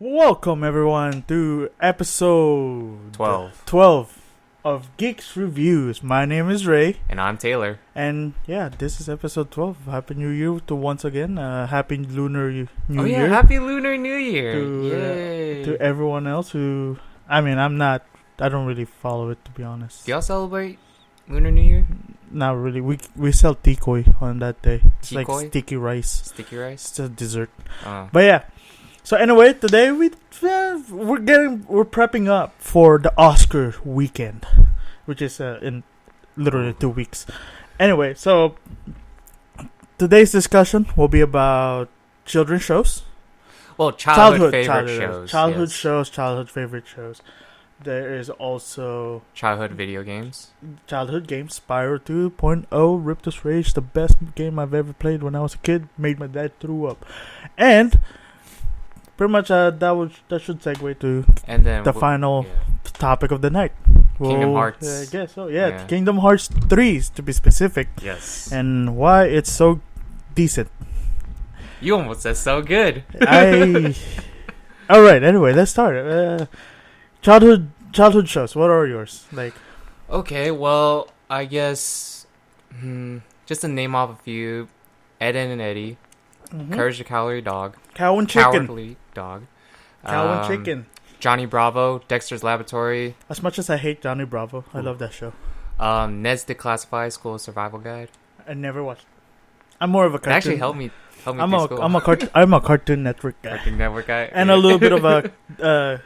Welcome everyone to episode 12. of Geeks Reviews. My name is Ray. And I'm Taylor. And yeah, this is episode 12. Happy New Year to once again. Happy Lunar New Oh yeah, Year. Happy Lunar New Year. Yay. To everyone else who... I don't really follow it, to be honest. Do y'all celebrate Lunar New Year? Not really. We sell tikoy on that day. It's Tikoy? like sticky rice. Sticky rice? It's a dessert. Oh. But yeah. So anyway, today we're prepping up for the Oscar weekend, which is in literally 2 weeks. Anyway, so today's discussion will be about children's shows. Well, childhood favorite shows. Childhood favorite shows. There is also Childhood video games. Childhood games. Spyro 2.0, Riptus Rage, the best game I've ever played when I was a kid. Made my dad throw up. And pretty much that should segue to and then the final topic of the night. Kingdom Hearts. I guess so. Yeah, Kingdom Hearts 3 to be specific. Yes. And why it's so decent. You almost said so good. All right. Anyway, let's start. Childhood shows. What are yours? Like. Okay. Well, I guess just to name off a few: Ed, Edd and Eddy, Courage the Cowardly Dog, Cowardly Dog, Cow and Chicken, Johnny Bravo, Dexter's Laboratory. As much as I hate Johnny Bravo, I love that show. Ned's Declassified School Survival Guide. I never watched. I'm more of a cartoon. It actually helped me. I'm a Cartoon Network guy. Cartoon Network guy, and a little bit of of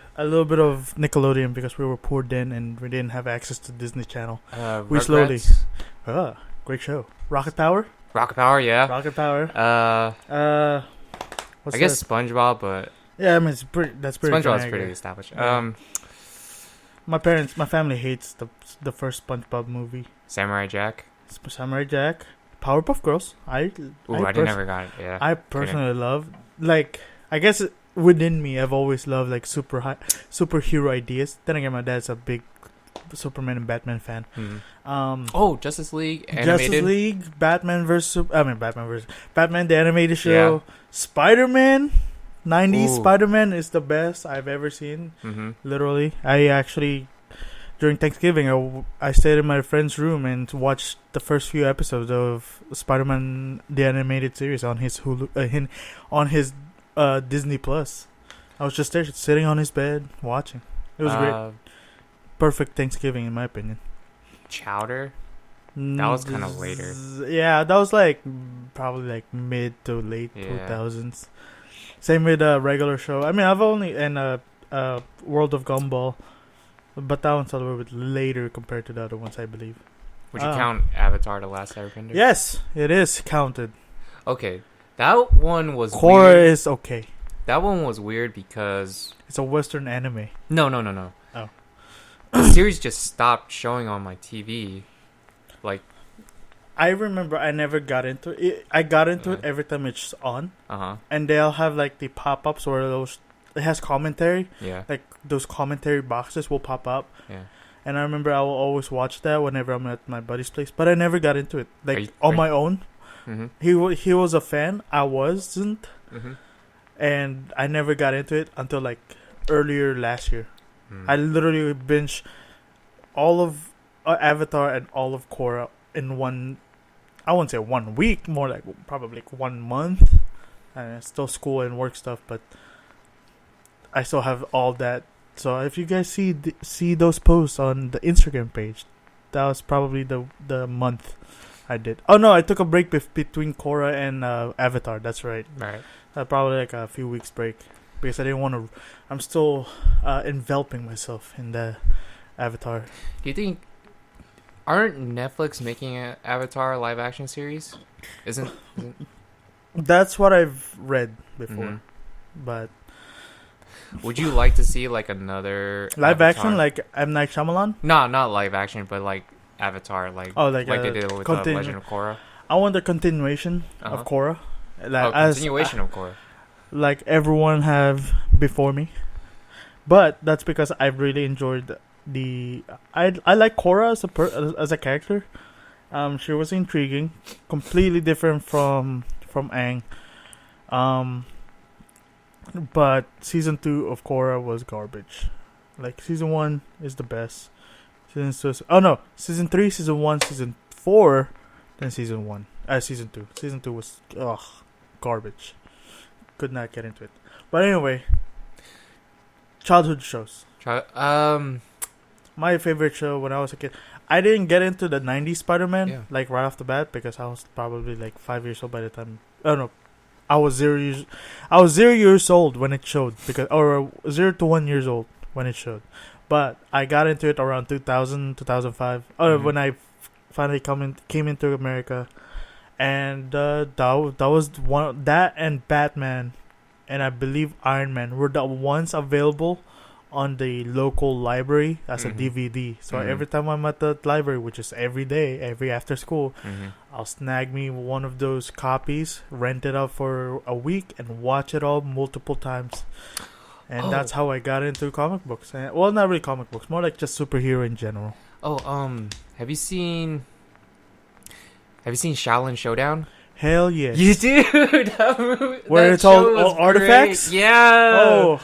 Nickelodeon because we were poor then and we didn't have access to Disney Channel. We slowly. Great show. Rocket Power. Yeah. Rocket Power. I guess SpongeBob, but yeah, I mean that's pretty. SpongeBob's pretty established. Yeah. My family hates the first SpongeBob movie. Samurai Jack, Powerpuff Girls. I never got it. Yeah, I personally love, like, I guess within me, I've always loved like superhero ideas. Then again, my dad's a big Superman and Batman fan. Justice League animated. Batman the animated show. Yeah. Spider-Man 90s Spider-Man is the best I've ever seen. Literally, I actually during Thanksgiving I stayed in my friend's room and watched the first few episodes of Spider-Man the animated series on his Hulu on his Disney Plus. I was just there sitting on his bed watching. It was great. Perfect Thanksgiving in my opinion. Chowder? That was kind of later. Yeah, that was like probably like mid to late 2000s. Same with a regular show. I mean, I've only World of Gumball, but that one's a little bit later compared to the other ones, I believe. Would you count Avatar the Last Airbender? Yes, it is counted. Okay, that one was Korra weird. is okay. That one was weird because it's a Western anime. No. Oh. The series just stopped showing on my TV. Like, I remember I never got into it. I got into it every time it's on. And they'll have like the pop-ups or it has commentary. Yeah. Like those commentary boxes will pop up. Yeah. And I remember I will always watch that whenever I'm at my buddy's place. But I never got into it. Like on my own. He was a fan. I wasn't. And I never got into it until like earlier last year. I literally binged all of Avatar and all of Korra in one. I wouldn't say 1 week, more like probably like 1 month. And it's still school and work stuff, but I still have all that. So if you guys see those posts on the Instagram page, that was probably the month I did. Oh no, I took a break between Korra and Avatar. That's right. Right. Probably like a few weeks break because I didn't want to. I'm still enveloping myself in the Avatar. Do you think? Aren't Netflix making an Avatar live action series? Isn't That's what I've read before, but would you like to see like another live Avatar? action like M. Night Shyamalan? No, not live action, but like Avatar, like they did with Legend of Korra. I want the continuation of Korra, like continuation of Korra, like everyone have before me. But that's because I've really enjoyed I like Korra as a character. She was intriguing, completely different from Aang. But season 2 of Korra was garbage. Like season 1 is the best. Season 3, season 1, season 4, then season 1. Season 2. Season 2 was garbage. Could not get into it. But anyway, childhood shows. My favorite show when I was a kid. I didn't get into the 90s Spider-Man like right off the bat because I was probably like 5 years old by the time. Oh no, I was 0 years old when it showed or 0 to 1 years old when it showed. But I got into it around 2000, 2005. When I finally came into America, and that was one that and Batman, and I believe Iron Man were the ones available on the local library as a DVD. So every time I'm at the library, which is every day, every after school, I'll snag me one of those copies, rent it out for a week, and watch it all multiple times. And that's how I got into comic books. Well, not really comic books, more like just superhero in general. Have you seen Shaolin Showdown? Hell yes. You do. Where it's all artifacts? Great. Yeah.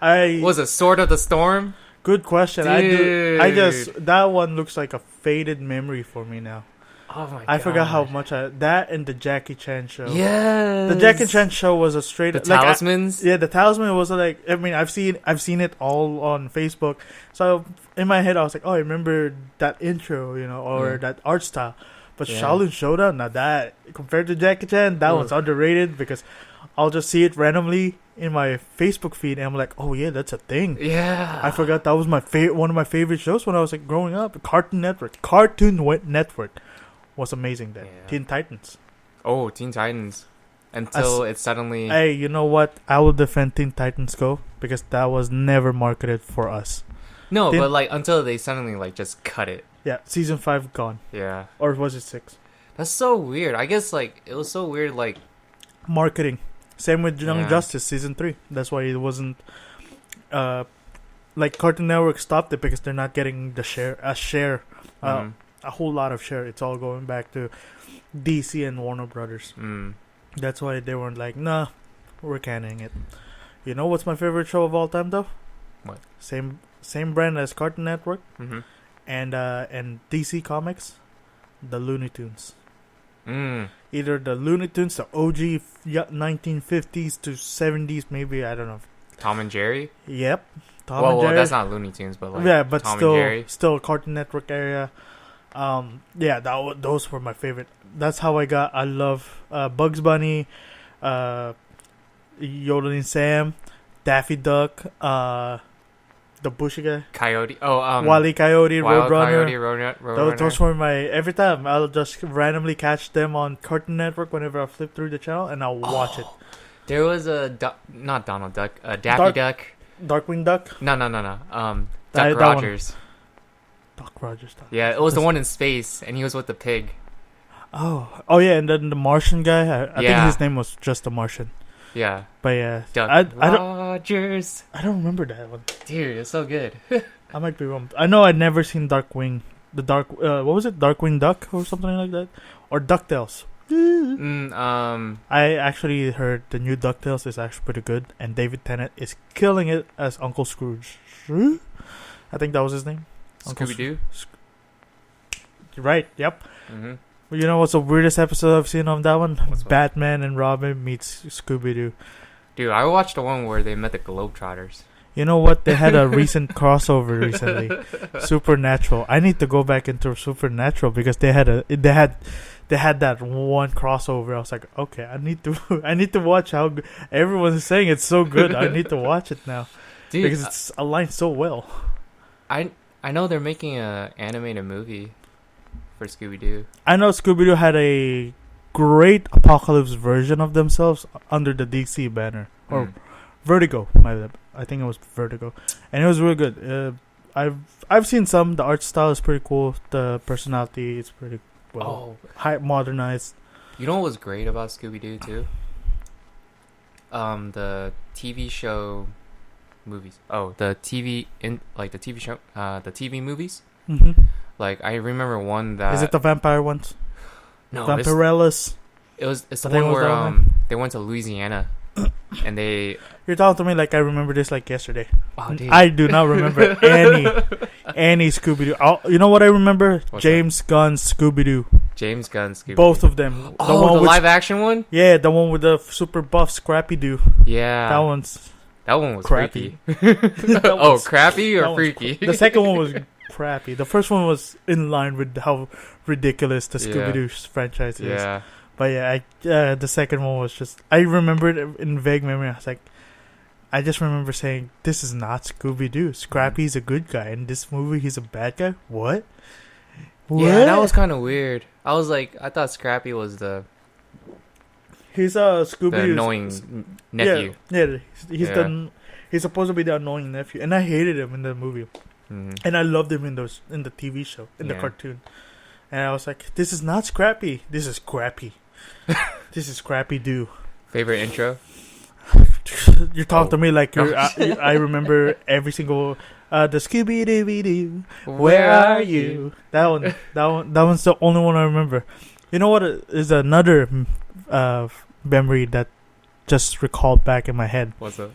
Was it Sword of the Storm? Good question. Dude. That one looks like a faded memory for me now. Oh my god. I forgot how much that and the Jackie Chan show. Yes. The Jackie Chan show was a straight the talismans. The talisman was like, I mean, I've seen it all on Facebook. So in my head I was like, oh, I remember that intro, or that art style. But Shaolin Showdown, now that compared to Jackie Chan, that one's underrated because I'll just see it randomly in my Facebook feed and I'm like, oh yeah, that's a thing. Yeah. I forgot that was one of my favorite shows when I was like growing up. Cartoon Network was amazing then. Yeah. Teen Titans. Oh, Teen Titans. Until it suddenly... Hey, you know what? I will defend Teen Titans Go because that was never marketed for us. No, but like until they suddenly like just cut it. Yeah, season 5 gone. Yeah. Or was it 6? That's so weird. I guess like it was so weird like... Marketing. Same with Young Justice season 3. That's why it wasn't... like Cartoon Network stopped it because they're not getting a whole lot of share. It's all going back to DC and Warner Brothers. That's why they weren't like, nah, we're canning it. You know what's my favorite show of all time though? What? Same brand as Cartoon Network and DC Comics, the Looney Tunes. Either the Looney Tunes, the OG 1950s to 70s, maybe, I don't know. Tom and Jerry? Yep. Tom and Jerry. Well, that's not Looney Tunes, but like but Tom and Jerry. Still Cartoon Network area. Those were my favorite. That's how I love Bugs Bunny, Yodeling Sam, Daffy Duck, the bushy guy, Coyote. Wile E. Coyote, Roadrunner. Those were my every time. I'll just randomly catch them on Cartoon Network whenever I flip through the channel, and I'll watch it. There was not Donald Duck, Daffy Duck, Darkwing Duck. No. Duck Rogers. Doc Rogers. Yeah, it was the one in space, and he was with the pig. Oh yeah, and then the Martian guy. I think his name was just the Martian. Yeah. But yeah, Duck Rogers. I don't remember that one. Dude, it's so good. I might be wrong. I know I'd never seen Darkwing. What was it? Darkwing Duck or something like that, or DuckTales. I actually heard the new DuckTales is actually pretty good, and David Tennant is killing it as Uncle Scrooge. I think that was his name. Scooby-Doo? Right, yep. You know what's the weirdest episode I've seen of that one? What's Batman and Robin meets Scooby-Doo. Dude, I watched the one where they met the Globetrotters. You know what? They had a recent crossover recently. Supernatural. I need to go back into Supernatural because they had that one crossover. I was like, okay, I need to watch how everyone's saying it's so good. I need to watch it now. Dude, because it's aligned so well. I know they're making a animated movie for Scooby-Doo. I know Scooby-Doo had a great apocalypse version of themselves under the DC banner. Or Vertigo. I think it was Vertigo. And it was really good. I've seen some. The art style is pretty cool. The personality is pretty modernized. You know what was great about Scooby-Doo too? The TV show movies. Oh, the TV show, the TV movies. Like I remember one that is it the vampire ones? No, Vampirellas. It's the one where they went to Louisiana and they. You're talking to me like I remember this like yesterday. Oh, dude. I do not remember any Scooby-Doo. You know what I remember? What's James Gunn's Scooby-Doo. James Gunn Scooby. Both of them. The live action one? Yeah, the one with the super buff Scrappy-Doo. Yeah. That one was crappy. freaky. Crappy or freaky? The second one was crappy. The first one was in line with how ridiculous the Scooby-Doo franchise is. Yeah. But yeah, the second one was just... I remember it in vague memory. I was like... I just remember saying, this is not Scooby-Doo. Scrappy's a good guy. In this movie, he's a bad guy? What? Yeah, that was kind of weird. I was like... I thought Scrappy was the... He's a Scooby-Doo... The annoying nephew. Yeah, he's supposed to be the annoying nephew. And I hated him in the movie. Mm-hmm. And I loved him in the TV show, in the cartoon. And I was like, this is not Scrappy. This is Scrappy. This is Scrappy-Doo. Favorite intro? You're talking to me like I remember every single the Scooby-Dooby-Doo. Where are you? That one's the only one I remember. You know what is another memory that just recalled back in my head? What's that?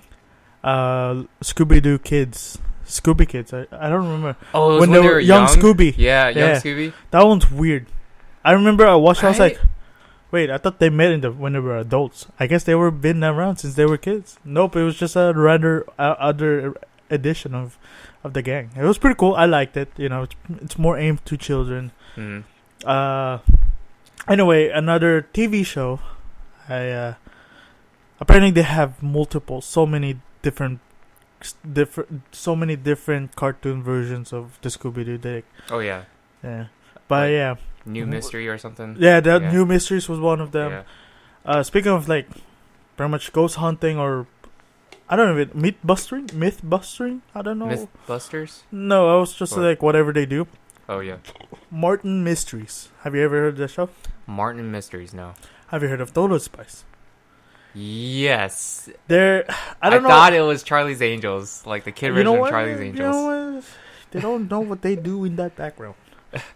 Scooby-Doo kids. Scooby kids. I don't remember. Oh, when they were young Scooby. Yeah, young Scooby. That one's weird. I remember I watched. I was like, wait, I thought they met when they were adults. I guess they were been around since they were kids. Nope, it was just a rather other edition of the gang. It was pretty cool. I liked it. You know, it's more aimed to children. Mm-hmm. Anyway, another TV show. Apparently they have so many different cartoon versions of the Scooby-Doo. Oh yeah. Yeah. But yeah. New Mystery or something. Yeah, New Mysteries was one of them. Yeah. Speaking of like pretty much ghost hunting or I don't know, myth busting? I don't know. Mythbusters? No, I was just like whatever they do. Oh yeah. Martin Mysteries. Have you ever heard of the show? Martin Mysteries, no. Have you heard of Total Spice? Yes. I thought it was Charlie's Angels, like the kid version of Charlie's Angels. You know what? They don't know what they do in that background.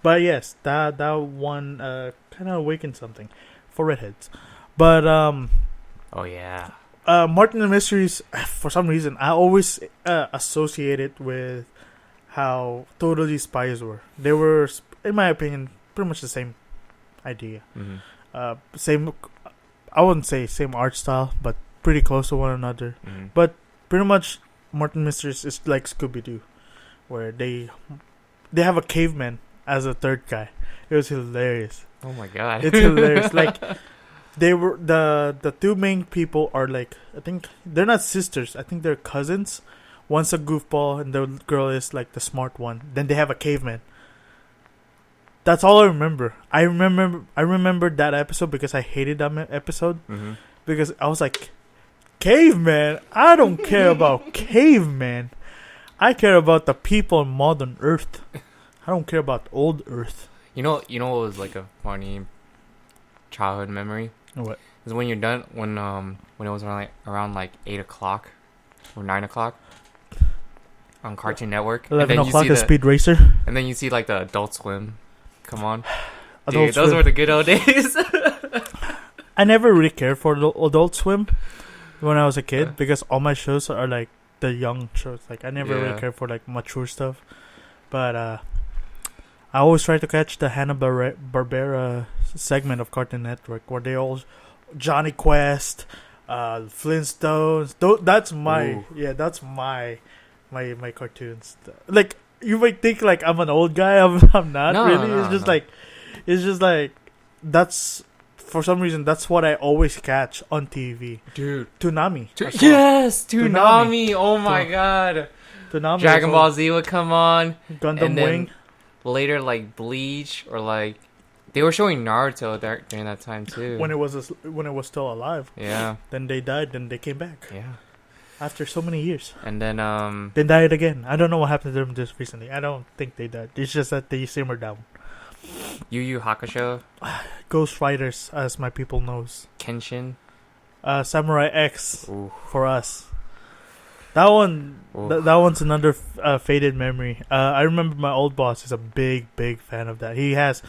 But yes, that one kind of awakened something for redheads. But oh yeah. Martin and Mysteries, for some reason, I always associate it with how Totally Spies were. They were, in my opinion, pretty much the same idea. Mm-hmm. Same. I wouldn't say same art style, but pretty close to one another. Mm-hmm. But pretty much, Martin Mysteries is like Scooby-Doo, where they have a caveman as a third guy. It was hilarious. Oh my god, it's hilarious. Like they were the two main people are like, I think they're not sisters. I think they're cousins. One's a goofball and the girl is like the smart one. Then they have a caveman. That's all I remember. I remember that episode because I hated that episode. Mm-hmm. Because I was like, caveman? I don't care about caveman. I care about the people on modern Earth. I don't care about old Earth. You know what was like a funny childhood memory? What? Is when you're done when it was around like 8:00 or 9:00 on Cartoon Network. 11:00 is Speed Racer. And then you see like the Adult Swim. Come on. Adult Those Swim. were the good old days. I never really cared for Adult Swim when I was a kid because all my shows are like the young shows. Like I never really cared for like mature stuff. But I always try to catch the Hanna-Barbera segment of Cartoon Network where they all Johnny Quest, Flintstones. That's my cartoons. Like you might think like I'm an old guy. I'm not really. It's just like that's for some reason that's what I always catch on TV. Dude, Toonami. Yes, Toonami. Oh my god. Toonami. Dragon Ball Z would come on. Gundam Wing. Later, like Bleach or like they were showing Naruto during that time too. When it was still alive. Yeah. Then they died. Then they came back. Yeah. After so many years. And then they died again. I don't know what happened to them just recently. I don't think they died. It's just that they simmered down. Yu Yu Hakusho. Ghost Riders, as my people knows. Kenshin. Samurai X. Ooh. For us. That one. That one's another faded memory. I remember my old boss is a big fan of that. He has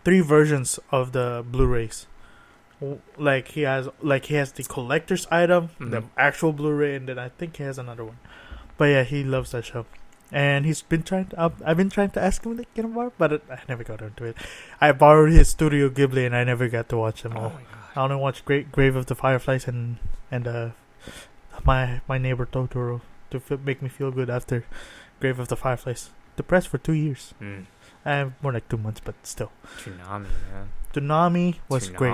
3 versions of the Blu-rays. Like he has the collector's item, the actual Blu-ray, and then I think he has another one. But yeah, he loves that show, and he's been trying to. I've been trying to ask him to get him more, but I never got into it. I borrowed his Studio Ghibli, and I never got to watch them all. my god! I only watched Grave of the Fireflies and my neighbor Totoro to make me feel good after Grave of the Fireflies. Depressed for 2 years. More like 2 months, but still. Toonami, man. Toonami was great.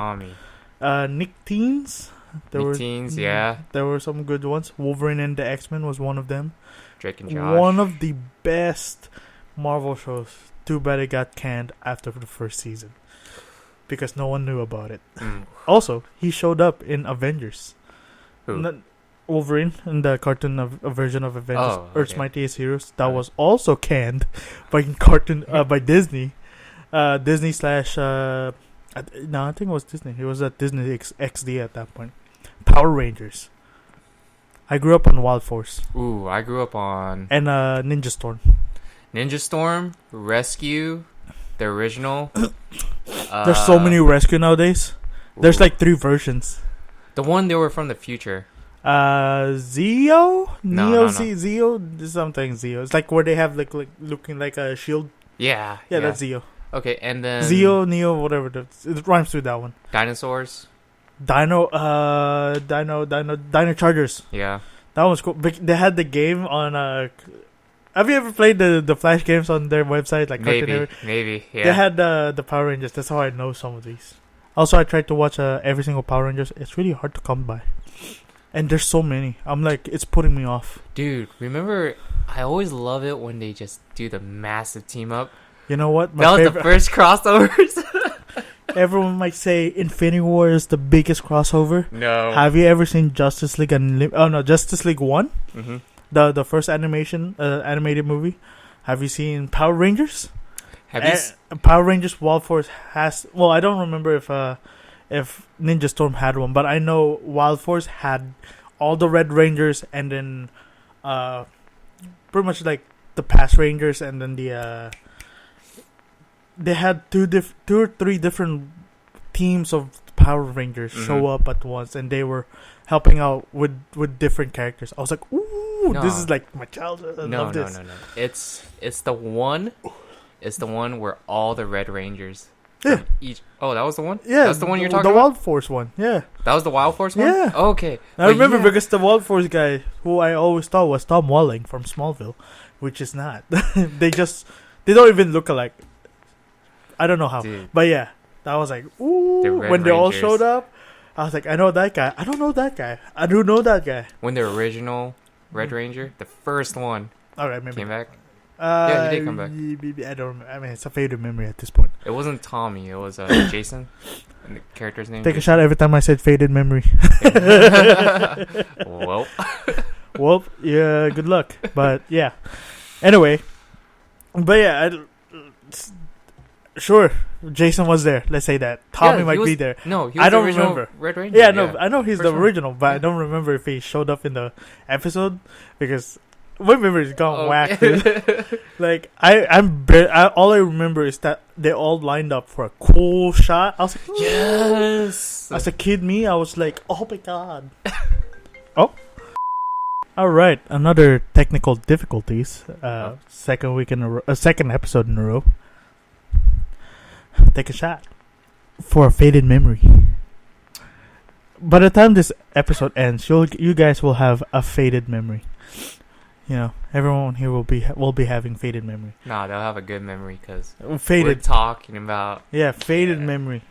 Nick Teens. There were some good ones. Wolverine and the X-Men was one of them. Drake and Josh. One of the best Marvel shows. Too bad it got canned after the first season. Because no one knew about it. Also, he showed up in Avengers. Who? Wolverine in the cartoon version of Avengers, Earth's Mightiest Heroes. That was also canned by by Disney. Disney slash no, I think it was Disney. It was at Disney XD at that point. Power Rangers. I grew up on Wild Force. Ooh, I grew up on and Ninja Storm. Ninja Storm, Rescue, the original. There's so many Rescue nowadays. There's like 3 versions. The one they were from the future. Zeo? No. Zeo? Something Zeo. It's like where they have like looking like a shield. Yeah. That's Zeo. Okay, and then Zeo, Neo, whatever. It rhymes with that one. Dinosaurs. Dino Chargers. Yeah. That was cool. They had the game on have you ever played the Flash games on their website? Like maybe, yeah. They had the Power Rangers. That's how I know some of these. Also, I tried to watch every single Power Rangers. It's really hard to come by. And there's so many. I'm like, it's putting me off. Dude, remember, I always love it when they just do the massive team up. You know what? That was the first crossovers. Everyone might say Infinity War is the biggest crossover. No. Have you ever seen Justice League Justice League 1? Mm-hmm. The first animated movie. Have you seen Power Rangers? Power Rangers Wild Force has. Well, I don't remember if Ninja Storm had one, but I know Wild Force had all the Red Rangers, and then pretty much like the past Rangers, and then they had 2 or 3 different teams of Power Rangers show up at once, and they were helping out with different characters. I was like, ooh, this is like my childhood. I love this. No. It's the one. It's the one where all the Red Rangers. Yeah. Oh, that was the one? Yeah. That's the one you're talking about? The Wild Force one, yeah. That was the Wild Force one? Yeah. Oh, okay. I remember because the Wild Force guy, who I always thought was Tom Welling from Smallville, which is not. They don't even look alike. I don't know how. Dude. But yeah, that was like, ooh. When they all showed up, I was like, I know that guy. I don't know that guy. I do know that guy. When the original Red Ranger, the first one, maybe came back. Yeah, he did come back. I don't remember. I mean, it's a faded memory at this point. It wasn't Tommy. It was Jason. And the character's name. Take a shot every time I said faded memory. Well. Well, yeah, good luck. But yeah. Anyway. But yeah, sure, Jason was there. Let's say that. Tommy might be there. No, he was the original remember. Red Ranger. Yeah, no, I know he's the original, but I don't remember if he showed up in the episode because my memory's gone whack. Dude. Like all I remember is that they all lined up for a cool shot. I was like, yes. As a kid, I was like, oh my god. Oh. All right, another technical difficulties. Second episode in a row. Take a shot for a faded memory. By the time this episode ends, you guys will have a faded memory. You know, everyone here will be having faded memory. Nah, they'll have a good memory because we're talking about faded memory.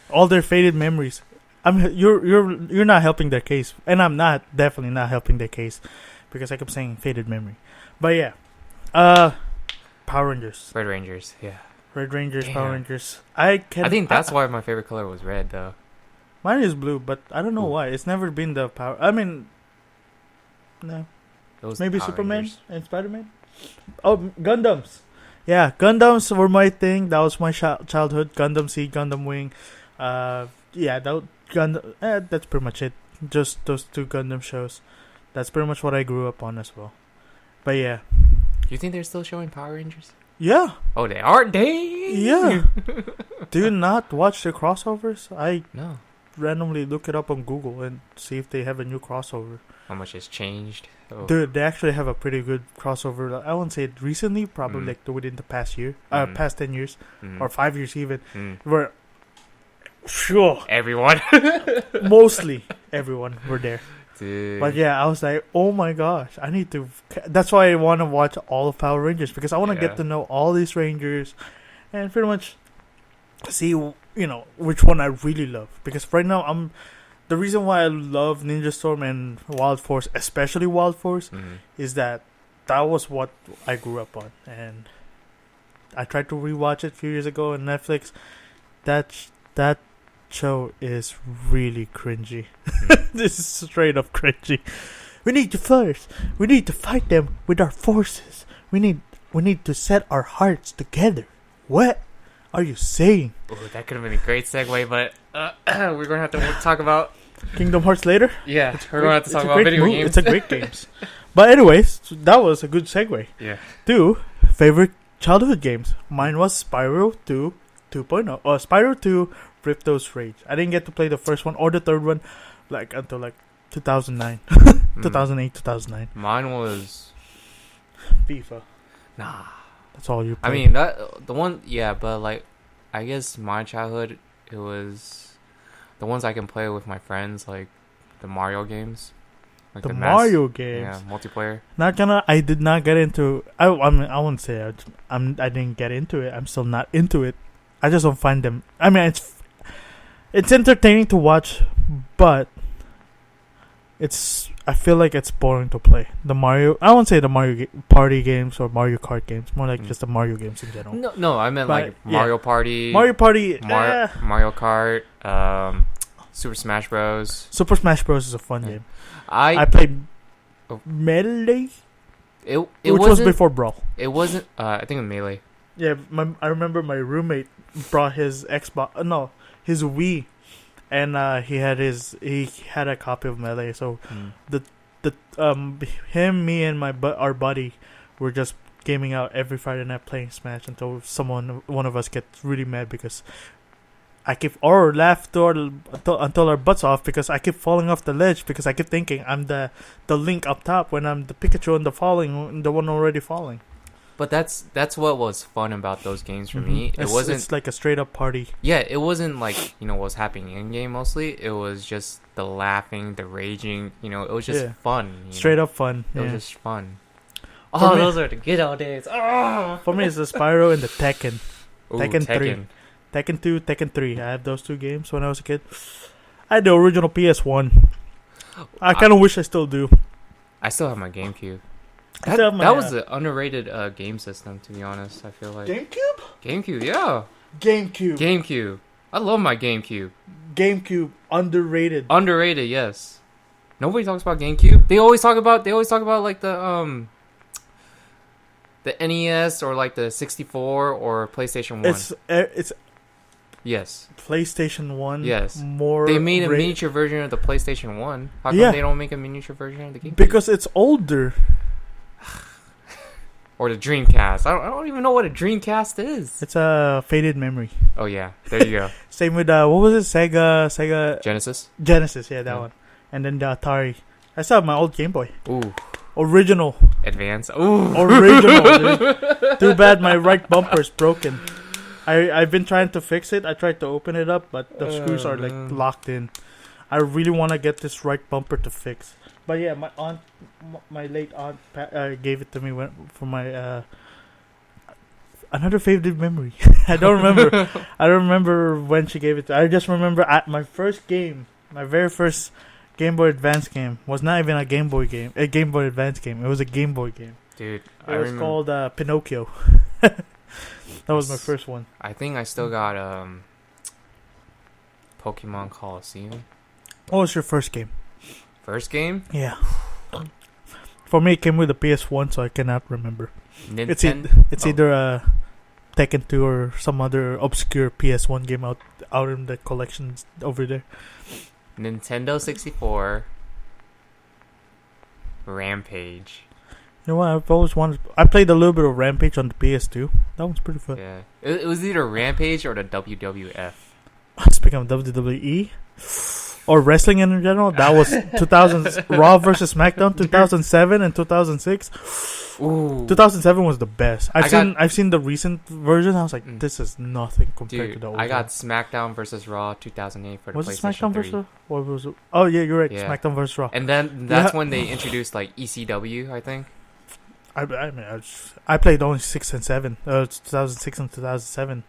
All their faded memories. You're not helping their case, and I'm definitely not helping their case because I kept saying faded memory. But yeah, Power Rangers, Red Rangers, yeah. Red Rangers, Power Rangers. I think that's why my favorite color was red, though. Mine is blue, but I don't know why. It's never been the power. I mean, no. Maybe Superman Rangers. and Spider-Man. Oh, Gundams. Yeah, Gundams were my thing. That was my childhood. Gundam Seed, Gundam Wing. That's pretty much it. Just those 2 Gundam shows. That's pretty much what I grew up on as well. But yeah. You think they're still showing Power Rangers? Yeah. Oh, they are? Dang! Yeah. Do you not watch the crossovers? No. randomly look it up on Google and see if they have a new crossover. How much has changed? Oh. Dude, they actually have a pretty good crossover. I won't say it recently, probably like within the past year, past 10 years, or 5 years even. Where, sure, everyone, mostly everyone were there. Dude. But yeah, I was like, oh my gosh, I need to. That's why I want to watch all of Power Rangers, because I want to get to know all these Rangers, and pretty much see which one I really love. Because right now the reason why I love Ninja Storm and Wild Force, especially Wild Force, is that was what I grew up on, and I tried to rewatch it a few years ago on Netflix. That show is really cringy. This is straight up cringy. We need to fight them with our forces. We need to set our hearts together. What are you saying? Oh, that could have been a great segue, but we're gonna have to talk about Kingdom Hearts later. Yeah, we're gonna have to talk about video games. It's a great game. But anyways, that was a good segue. Yeah. To favorite childhood games. Mine was Spyro 2 2.0. Spyro 2 Ripto's Rage. I didn't get to play the first one or the third one until 2009. 2008, 2009. Mine was FIFA. Nah. That's all you play. I mean, the one, yeah, but like, I guess my childhood, it was the ones I can play with my friends, like the Mario games. Like the Mario games. Yeah, multiplayer. I did not get into. I mean, I wouldn't say I didn't get into it. I'm still not into it. I just don't find them. I mean, it's entertaining to watch, but I feel like it's boring to play. I won't say the Mario Party games or Mario Kart games. More like just the Mario games in general. No, I meant like Mario Party. Mario Party. Mario Kart. Super Smash Bros. Super Smash Bros is a fun game. I played Melee. Which was before Brawl. It wasn't. I think it was Melee. Yeah, I remember my roommate brought his Xbox. No, his Wii. And he had a copy of Melee, so him, me, and our buddy were just gaming out every Friday night playing Smash until one of us gets really mad because laughed until our butts off because I keep falling off the ledge because I keep thinking I'm the Link up top when I'm the Pikachu the one already falling. But that's what was fun about those games for me. It's like a straight up party. Yeah, it wasn't like, what was happening in game mostly. It was just the laughing, the raging, it was just fun. Straight up fun. It was just fun. Oh, those are the good old days. Oh. For me, it's the Spyro and the Tekken. Ooh, Tekken 3. Tekken 2, Tekken 3. I had those two games when I was a kid. I had the original PS1. I kind of wish I still do. I still have my GameCube. That was an underrated game system, to be honest. I feel like GameCube, yeah. GameCube. I love my GameCube. GameCube underrated. Underrated, yes. Nobody talks about GameCube. They always talk about like the NES or like the 64 or PlayStation 1. It's yes. PlayStation 1. Yes. They made a miniature version of the PlayStation 1. How come they don't make a miniature version of the GameCube? Because it's older. Or the Dreamcast. I don't even know what a Dreamcast is. It's a faded memory. Oh yeah, there you go. Same with what was it? Sega Genesis. Yeah, that one. And then the Atari. I still have my old Game Boy. Ooh. Original. Advance. Ooh. Original. Dude. Too bad my right bumper's broken. I've been trying to fix it. I tried to open it up, but the screws are like locked in. I really want to get this right bumper to fix. But yeah, my late aunt gave it to me for my another favorite memory. I don't remember. I don't remember when she gave it. I just remember at my very first Game Boy Advance game was not even a Game Boy game. A Game Boy Advance game. It was a Game Boy game. Dude, it was called Pinocchio. That was my first one. I think I still got Pokemon Coliseum. What was your first game? First game? Yeah. For me, it came with a PS1, so I cannot remember. Nintendo? It's either Tekken 2 or some other obscure PS1 game out in the collections over there. Nintendo 64. Rampage. You know what? I've always wanted. I played a little bit of Rampage on the PS2. That one's pretty fun. Yeah. It was either Rampage or the WWF. Speaking of WWE, or wrestling in general, that was 2000 Raw versus SmackDown 2007 and 2006. Ooh. 2007 was the best. I've seen the recent version. I was like, this is nothing compared to the old. I got SmackDown versus Raw 2008 for the was PlayStation it SmackDown 3. versus? What was it? Oh yeah, you're right. Yeah. SmackDown versus Raw. And then that's when they introduced like ECW, I think. I played only 6 and 7. 2006 and 2007.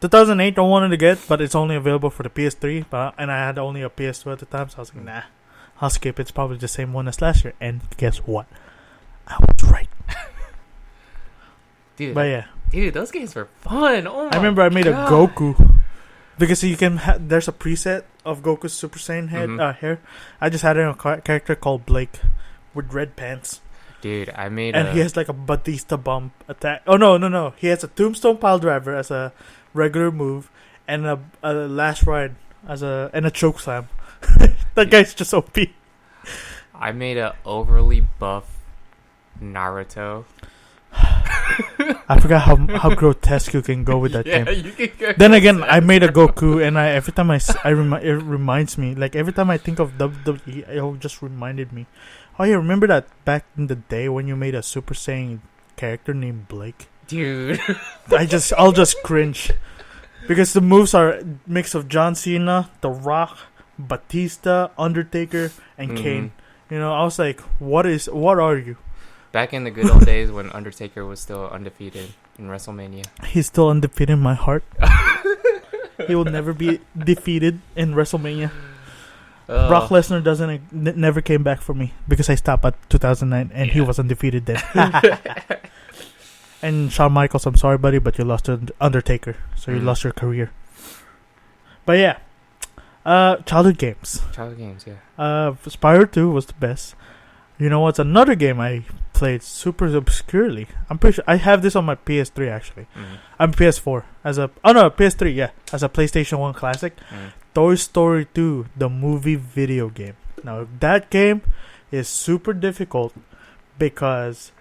2008 I wanted to get, but it's only available for the PS3. And I had only a PS2 at the time, so I was like, nah, I'll skip. It's probably the same one as last year. And guess what? I was right. Dude, but yeah. Dude, those games were fun. Oh my I remember I made God. a Goku. Because you can there's a preset of Goku's Super Saiyan hair. I just had a character called Blake with red pants. Dude, I made he has like a Batista bump attack. Oh, no. He has a Tombstone Pile Driver as a regular move and a Last Ride and a Choke Slam. That guy's just OP. I made a overly buff Naruto. I forgot how grotesque you can go with that game. You can go then again, I made a Goku, and every time it reminds me, like every time I think of WWE, it just reminded me. Oh yeah, remember that back in the day when you made a Super Saiyan character named Blake? Dude, I'll just cringe because the moves are a mix of John Cena, The Rock, Batista, Undertaker, and Kane. You know, I was like, what are you? Back in the good old days when Undertaker was still undefeated in WrestleMania. He's still undefeated in my heart. He will never be defeated in WrestleMania. Brock Lesnar never came back for me because I stopped at 2009 and he was undefeated then. And Shawn Michaels, I'm sorry, buddy, but you lost to Undertaker, so you lost your career. But yeah, childhood games. Yeah. Spyro 2 was the best. You know what's another game I played super obscurely? I'm pretty sure I have this on my PS3 actually. I'm PS4 PS3, yeah, as a PlayStation 1 classic. Toy Story 2, the movie video game. Now that game is super difficult because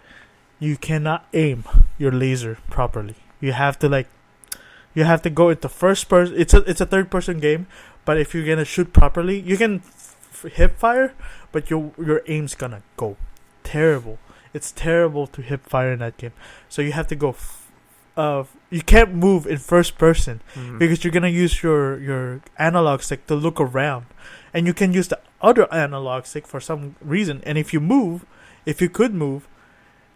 you cannot aim your laser properly. You have to go into first person. It's a third person game, but if you're gonna shoot properly, you can hip fire, but your aim's gonna go terrible. It's terrible to hip fire in that game. So you have to go. You can't move in first person because you're gonna use your analog stick to look around, and you can use the other analog stick for some reason. And if you could move,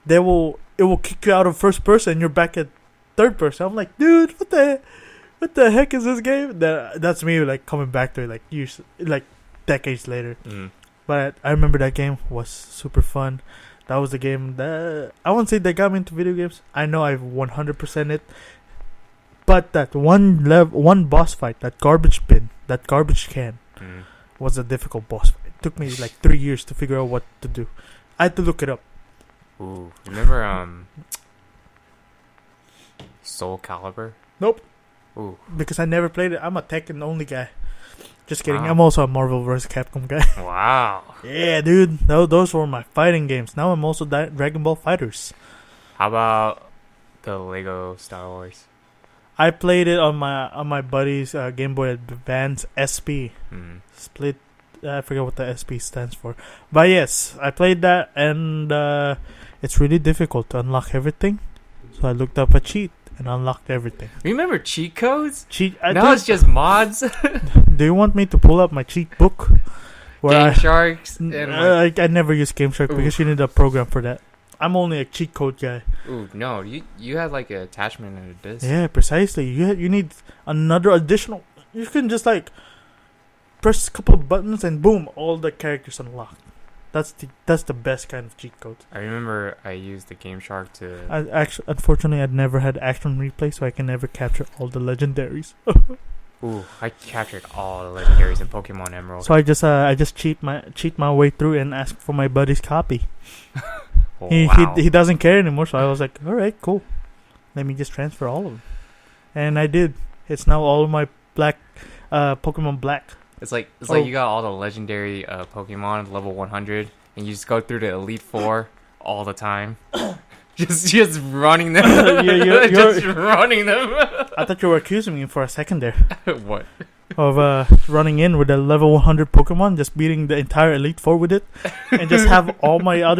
it will kick you out of first person. And you're back at third person. I'm like, dude, what the heck is this game? That's me like coming back to it like years, like decades later. But I remember that game was super fun. That was the game that I won't say that got me into video games. I know I've 100% it, but that one boss fight, that garbage can, was a difficult boss fight. It took me like 3 years to figure out what to do. I had to look it up. Ooh, remember Soul Calibur? Nope. Ooh, because I never played it. I'm a Tekken only guy. Just kidding. Wow. I'm also a Marvel vs. Capcom guy. Wow. Yeah, dude. Those were my fighting games. Now I'm also Dragon Ball Fighters. How about the Lego Star Wars? I played it on my buddy's Game Boy Advance SP. Split. I forget what the SP stands for. But yes, I played that, and it's really difficult to unlock everything. So I looked up a cheat and unlocked everything. Remember cheat codes? Now it's just mods. Do you want me to pull up my cheat book? Game Sharks? I never use Game Shark because you need a program for that. I'm only a cheat code guy. Ooh, no, you had like an attachment and a disc. Yeah, precisely. You need another additional. You can just like press a couple of buttons and boom, all the characters unlocked. That's the best kind of cheat code. I remember I used the Game Shark to. Unfortunately, I'd never had action replay, so I can never capture all the legendaries. Ooh, I captured all the legendaries in Pokemon Emerald. So I just cheat my way through and ask for my buddy's copy. Oh, he doesn't care anymore, so I was like, all right, cool. Let me just transfer all of them, and I did. It's now all of my black, Pokemon Black. It's like you got all the legendary Pokemon level 100, and you just go through the Elite Four all the time, just running them. You're just running them. I thought you were accusing me for a second there. What? of running in with a level 100 Pokemon, just beating the entire Elite Four with it, and just have all my all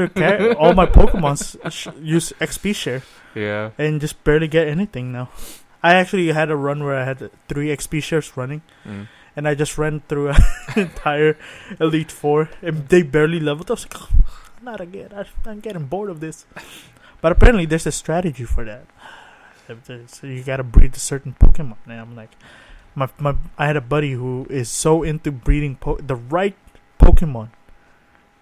my Pokemons use XP share. Yeah. And just barely get anything now. I actually had a run where I had 3 XP shares running, and I just ran through an entire Elite Four, and they barely leveled up. I was like, oh, not again. I'm getting bored of this. But apparently, there's a strategy for that. So you gotta breed a certain Pokemon. And I'm like, I had a buddy who is so into breeding the right Pokemon.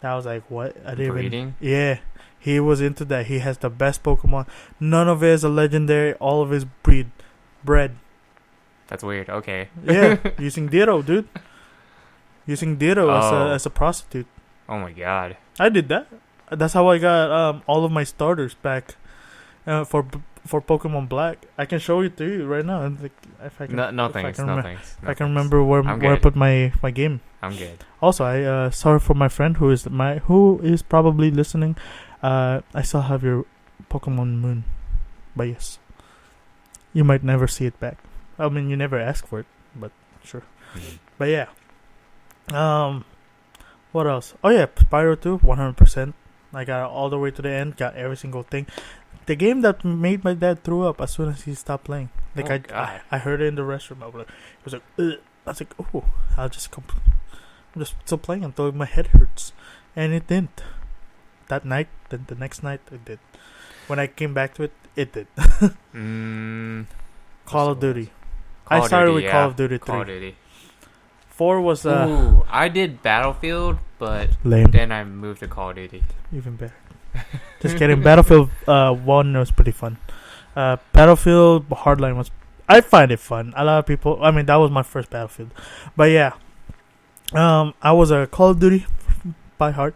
And I was like, what? Breeding? Yeah, he was into that. He has the best Pokemon. None of it is a legendary. All of it is bred. That's weird. Okay. Yeah, using Ditto, dude. Using Ditto as a prostitute. Oh my god. I did that. That's how I got all of my starters back for Pokemon Black. I can show it to you right now. If I can, no thanks. If I can remember where I put my game. I'm good. Also, I sorry for my friend who is probably listening. I still have your Pokemon Moon, but yes, you might never see it back. I mean, you never asked for it, but sure. But yeah. What else? Oh yeah, Spyro 2, 100%. I got all the way to the end, got every single thing. The game that made my dad throw up as soon as he stopped playing. Like I heard it in the restroom. It was like, ugh. I was like, oh, I'm just still playing until my head hurts, and it didn't. That night, the next night, it did. When I came back to it, it did. Call of Duty. I started with Call of Duty 3. Call of Duty. 4 was I did Battlefield, but lame. Then I moved to Call of Duty. Even better. Just kidding. Battlefield 1 was pretty fun. Battlefield Hardline I find it fun. A lot of people. I mean, that was my first Battlefield, but yeah. I was a Call of Duty by heart.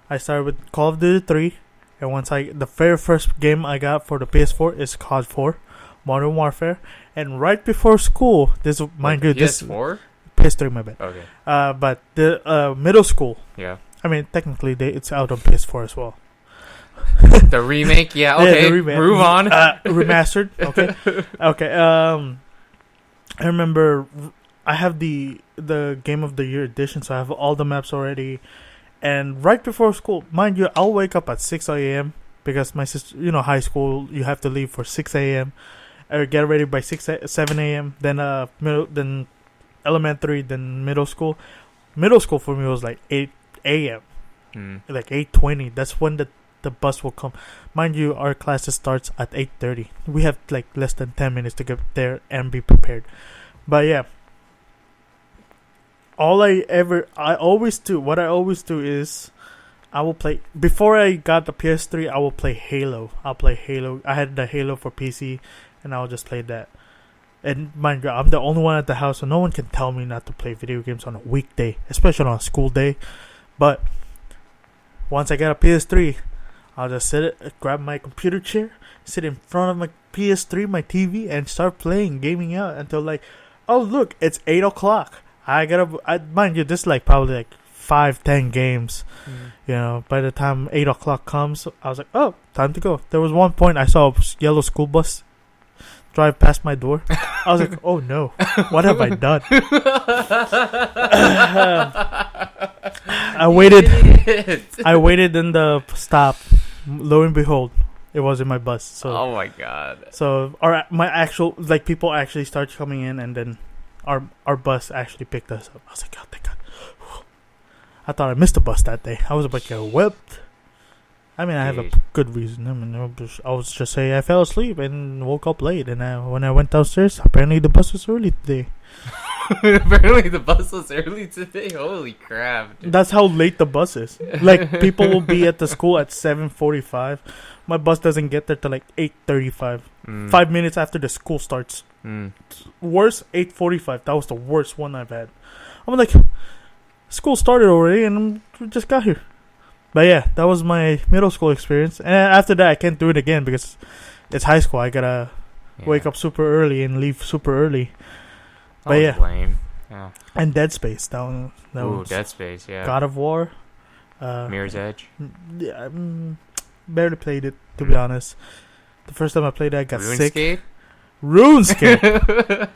I started with Call of Duty 3, and the very first game I got for the PS4 is COD 4, Modern Warfare, and right before school, PS4. PS3, my bad. Okay. But the middle school. Yeah. I mean, technically, it's out on PS4 as well. The remake, yeah. Okay, yeah, move on. Remastered. Okay. Okay. I remember I have the Game of the Year edition, so I have all the maps already. And right before school, mind you, I'll wake up at 6 a.m. because my sister, high school, you have to leave for 6 a.m. or get ready by 7 a.m. Then elementary, then middle school. Middle school for me was like 8 a.m. Like 8:20. That's when the bus will come. Mind you, our classes starts at 8:30. We have like less than 10 minutes to get there and be prepared. But yeah, I always do is I will play, before I got the PS3, I will play Halo. I'll play Halo. I had the Halo for PC, and I'll just play that. And mind you, I'm the only one at the house, so no one can tell me not to play video games on a weekday, especially on a school day. But once I got a PS3, I'll just grab my computer chair, sit in front of my PS3, my TV, and start playing, gaming out until like, oh look, it's 8 o'clock. Mind you, this is like probably like 5-10 games. By the time 8 o'clock comes, I was like, oh, time to go. There was one point I saw a yellow school bus drive past my door. I was like, oh no, what have I done? I waited in the stop. Lo and behold, it was in my bus. So, oh my god. So people actually started coming in, and then our bus actually picked us up. I was like, oh, thank God. I thought I missed the bus that day. I was about to get whipped. I mean, I have a good reason. I mean, I was just saying I fell asleep and woke up late, and when I went downstairs, apparently the bus was early today. Apparently the bus was early today. Holy crap! Dude. That's how late the bus is. Like, people will be at the school at 7:45. My bus doesn't get there till like 8:35. 5 minutes after the school starts. Worse, 8:45. That was the worst one I've had. I'm like, school started already, and we just got here. But yeah, that was my middle school experience. And after that, I can't do it again because it's high school. I gotta wake up super early and leave super early. But yeah. Lame. Yeah. And Dead Space. That was Dead Space, yeah. God of War. Mirror's Edge. Yeah, barely played it, to be honest. The first time I played it, I got sick. RuneScape.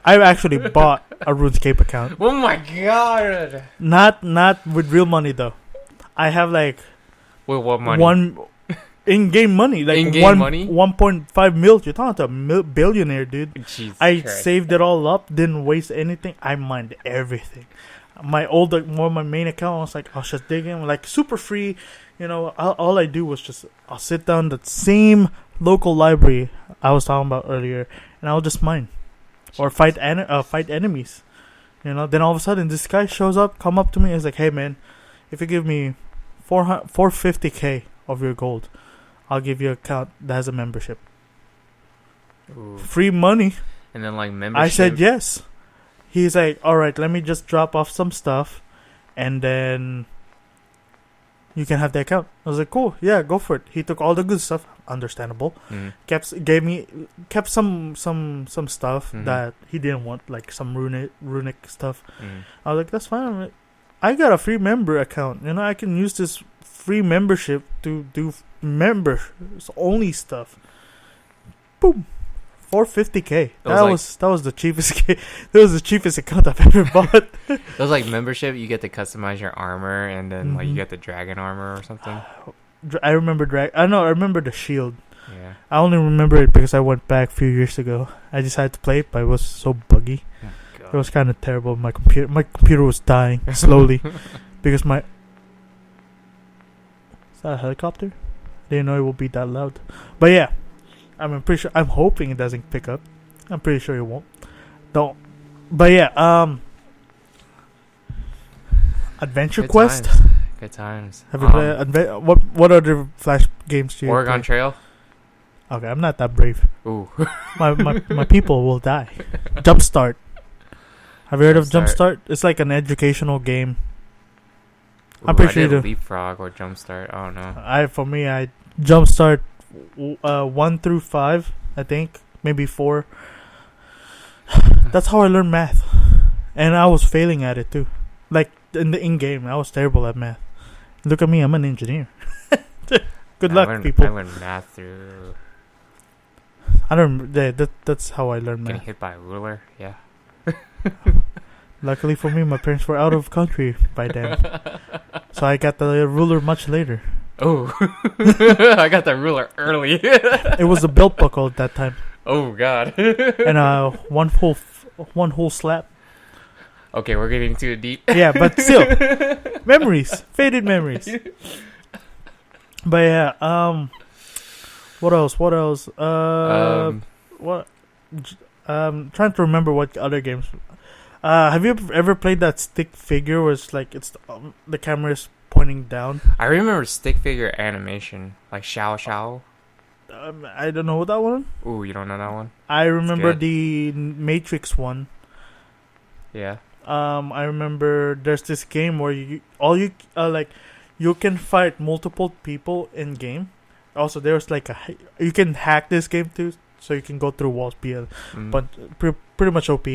I've actually bought a RuneScape account. Oh my god! Not with real money though. I have like. With what money? One in-game money, like in-game money? 1.5 mil. You're talking to a billionaire, dude. Jesus I Christ. saved it all up, didn't waste anything. I mined everything. My main account, I was like, I was just digging, like super free. You know, all I do was I'll sit down the same local library I was talking about earlier, and I'll just mine or fight enemies. You know, then all of a sudden this guy shows up, come up to me, and is like, hey man, if you give me 450k of your gold, I'll give you an account that has a membership. Ooh. Free money. And then like membership. I said yes. He's like, all right, let me just drop off some stuff, and then you can have the account. I was like, cool, yeah, go for it. He took all the good stuff, understandable. Mm-hmm. Kept some stuff that he didn't want, like some runic stuff. Mm-hmm. I was like, that's fine. I got a free member account. You know, I can use this free membership to do members only stuff. Boom. 450k. That was the cheapest. That was the cheapest account I've ever bought. It was like membership. You get to customize your armor, and then like you get the dragon armor or something. I remember I remember the shield. Yeah. I only remember it because I went back a few years ago. I decided to play it, but it was so buggy. Oh, it was kind of terrible. My computer was dying slowly because is that a helicopter? Didn't know it would be that loud. But yeah. I'm pretty sure. I'm hoping it doesn't pick up. I'm pretty sure it won't. Don't. But yeah. Adventure Quest. Good times. Have you played what other Flash games do you Oregon play? Trail. Okay, I'm not that brave. Ooh. my people will die. Jumpstart. Have you heard of Jumpstart? It's like an educational game. Ooh, I'm pretty sure you do. Leapfrog or Jumpstart. I don't know. I Jumpstart 1 through 5, I think, maybe 4. That's how I learned math, and I was failing at it too. Like in the in-game, I was terrible at math. Look at me, I'm an engineer. Good luck, people. I learned math through. I don't. That's how I learned math. Getting hit by a ruler, yeah. Luckily for me, my parents were out of country by then, so I got the ruler much later. Oh, I got that ruler early. It was a belt buckle at that time. Oh God! And one whole slap. Okay, we're getting too deep. Yeah, but still, faded memories. But yeah, what else? Trying to remember what other games. Have you ever played that stick figure where it's like the camera is pointing down? I remember stick figure animation, like Xiao Xiao. I don't know that one. Ooh, you don't know that one? I remember the Matrix one. Yeah. I remember there's this game where you can fight multiple people in game. Also, there's like you can hack this game too, so you can go through walls. But pretty much OP.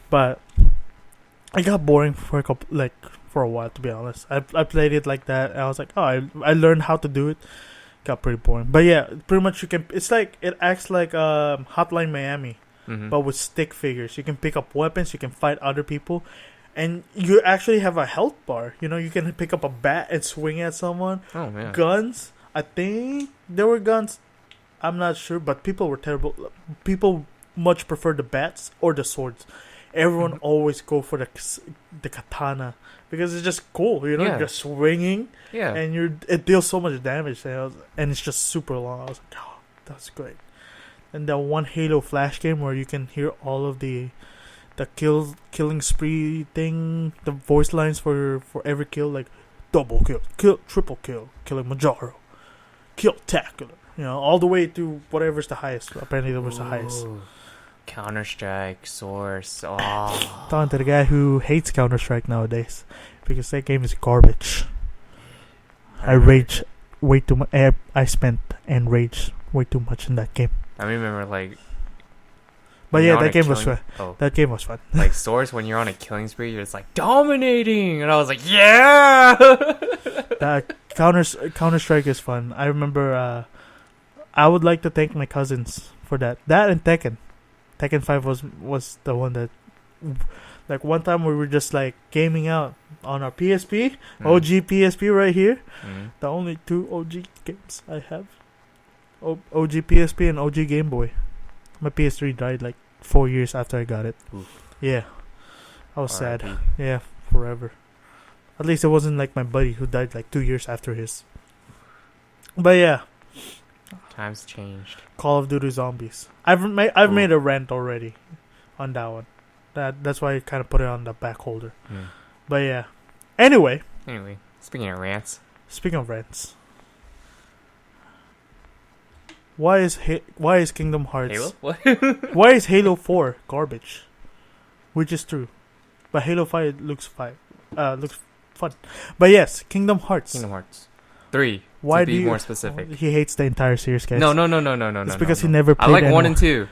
But it got boring for a while, to be honest. I played it like that, and I was like, oh, I learned how to do it. Got pretty boring. But yeah, pretty much you can. It's like it acts like Hotline Miami, but with stick figures. You can pick up weapons. You can fight other people, and you actually have a health bar. You know, you can pick up a bat and swing at someone. Oh man. Guns. I think there were guns. I'm not sure, but people were terrible. People much prefer the bats or the swords. Everyone always go for the katana because it's just cool, you know. You're just swinging, and it deals so much damage, and it's just super long. I was like, oh, that's great. And that one Halo Flash game where you can hear all of the killing spree thing, the voice lines for every kill, like double kill, triple kill, killing Majaro, kill tackler, you know, all the way to whatever's the highest. Apparently, that was the highest. Counter-Strike, Source. Oh. Talking to the guy who hates Counter-Strike nowadays because that game is garbage. I rage way too much. I spent and raged way too much in that game. I remember But yeah, that game was fun. That game was fun. Like Source, when you're on a killing spree, you're just like dominating, and I was like, yeah. That Counter-Strike is fun. I remember I would like to thank my cousins for that. That and Tekken. Tekken 5 was the one that, like, one time we were just like gaming out on our PSP, OG PSP right here. The only 2 OG games I have. OG PSP and OG Game Boy. My PS3 died like 4 years after I got it. Oof. Yeah. I was sad. Yeah, forever. At least it wasn't like my buddy who died like 2 years after his. But yeah. Times changed. Call of Duty Zombies. I've made a rant already on that one. That's why I kind of put it on the back holder. But yeah. Anyway, speaking of rants. Why is Kingdom Hearts Halo? What? Why is Halo 4 garbage? Which is true. But Halo 5 looks fun. But yes, Kingdom Hearts 3. Why to be more specific. He hates the entire series, guys. No. It's because he never played. I like 1 and 2.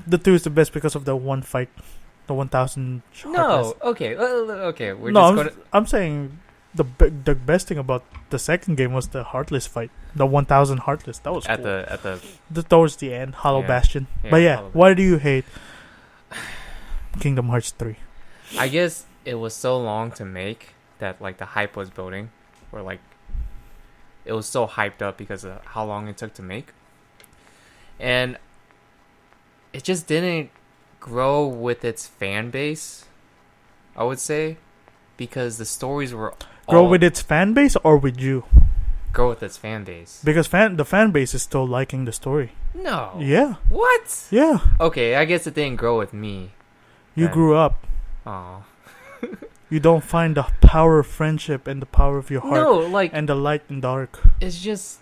The 2 is the best because of the one fight, the 1,000. No, okay. I'm saying the best thing about the second game was the Heartless fight, the 1,000 Heartless. That was cool. Towards the end, Hollow Bastion. Yeah, but yeah, why do you hate Kingdom Hearts 3? I guess it was so long to make that like the hype was building, or like it was so hyped up because of how long it took to make, and it just didn't grow with its fan base, I would say, because the stories were grow with its fan base or with you? Grow with its fan base. Because the fan base is still liking the story. No. Yeah. What? Yeah. Okay, I guess it didn't grow with me. You grew up. Oh. You don't find the power of friendship and the power of your heart. No, like, and the light and dark. It's just...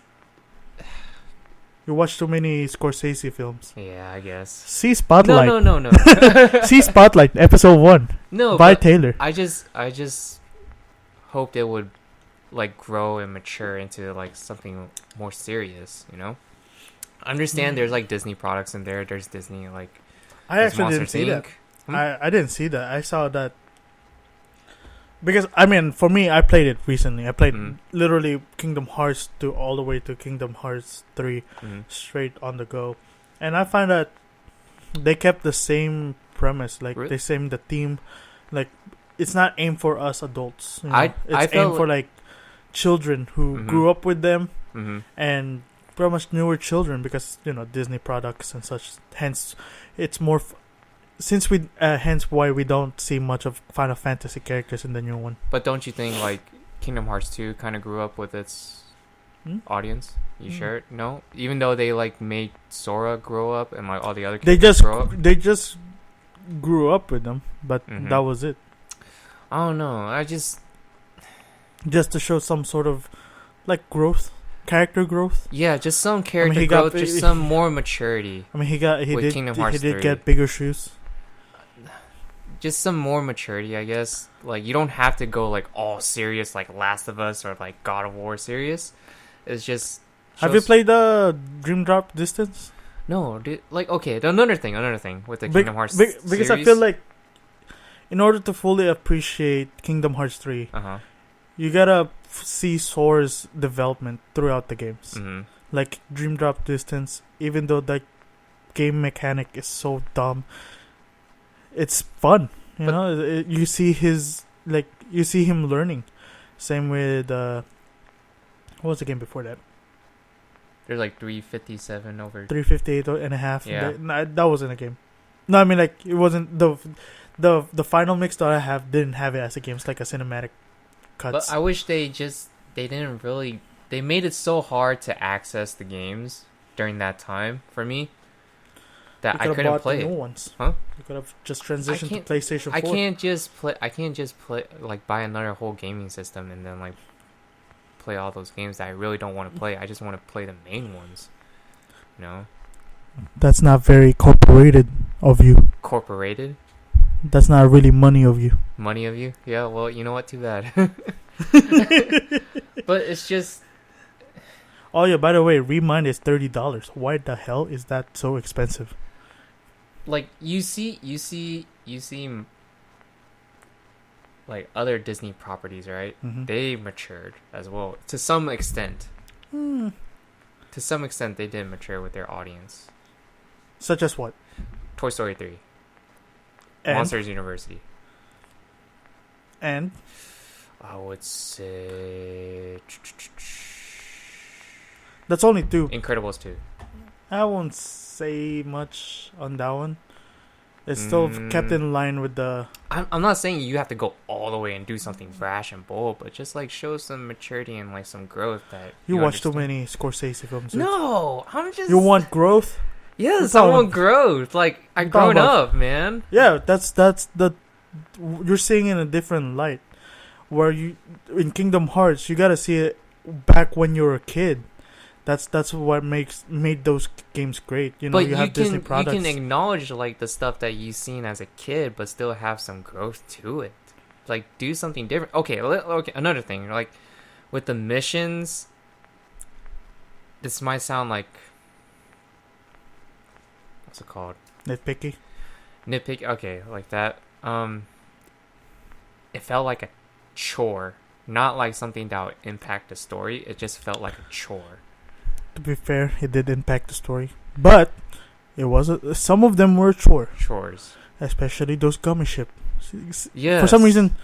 You watch too many Scorsese films. Yeah, I guess. See Spotlight. No. See Spotlight, episode 1. No, by Taylor. I just hoped it would like grow and mature into like something more serious, you know? I understand there's like Disney products in there. There's Disney like I actually didn't see that. I didn't see that. I saw that because I mean, for me, I played it recently. I played literally Kingdom Hearts 2 all the way to Kingdom Hearts 3 straight on the go, and I find that they kept the same premise, like really? The same the theme, like it's not aimed for us adults. You know? I aimed for like children who grew up with them and pretty much newer children because Disney products and such. Hence, it's more. Since we hence why we don't see much of Final Fantasy characters in the new one. But don't you think like Kingdom Hearts 2 kind of grew up with its audience? You sure? No, even though they like made Sora grow up and like all the other characters grow up. They just grew up with them, but that was it. I don't know. I just to show some sort of like growth. Character growth, yeah, just some character growth, just some more maturity. I mean, he did Kingdom Hearts 3. Get bigger shoes. Just some more maturity, I guess. Like you don't have to go like all serious, like Last of Us or like God of War serious. It's just. Have you played the Dream Drop Distance? No, dude. Like okay, another thing with the Kingdom Hearts because series. I feel like, in order to fully appreciate Kingdom Hearts 3, you gotta see Sora's development throughout the games. Like Dream Drop Distance, even though the game mechanic is so dumb, it's fun. You see him learning. Same with what was the game before that? There's like 357 over 358 and a half. Yeah, that wasn't a game. No, I mean like it wasn't the final mix that I have didn't have it as a game. It's like a cinematic. Cuts. But I wish they made it so hard to access the games during that time for me that I couldn't play it. New ones. Huh? You could have just transitioned to PlayStation 4. I can't just play like buy another whole gaming system and then like play all those games that I really don't want to play. I just want to play the main ones. That's not very corporated of you. Corporated? That's not really money of you. Money of you? Yeah, well, you know what? Too bad. But it's just... Oh, yeah, by the way, Remind is $30. Why the hell is that so expensive? Like, you see like, other Disney properties, right? They matured as well, to some extent. To to some extent they did mature with their audience. Such as what? Toy Story 3. And? Monsters University. And? I would say... That's only 2. Incredibles 2. I won't say much on that one. It's still kept in line with the... I'm not saying you have to go all the way and do something brash and bold, but just like show some maturity and like some growth that you watch too many Scorsese films. No, I'm just... You want growth? Yes, I want growth. Like, I've grown up, man. Yeah, that's the... You're seeing it in a different light. Where you... In Kingdom Hearts, you gotta see it back when you were a kid. That's what made those games great. You know, but you have Disney products. You can acknowledge like the stuff that you've seen as a kid, but still have some growth to it. Like, do something different. Okay, another thing. Like, with the missions, this might sound like... What's it called? Nitpicky? Okay, like that. It felt like a chore. Not like something that would impact the story. It just felt like a chore. To be fair, it did impact the story, but it was some of them were chores, especially those gummy ship. Yeah. For some reason,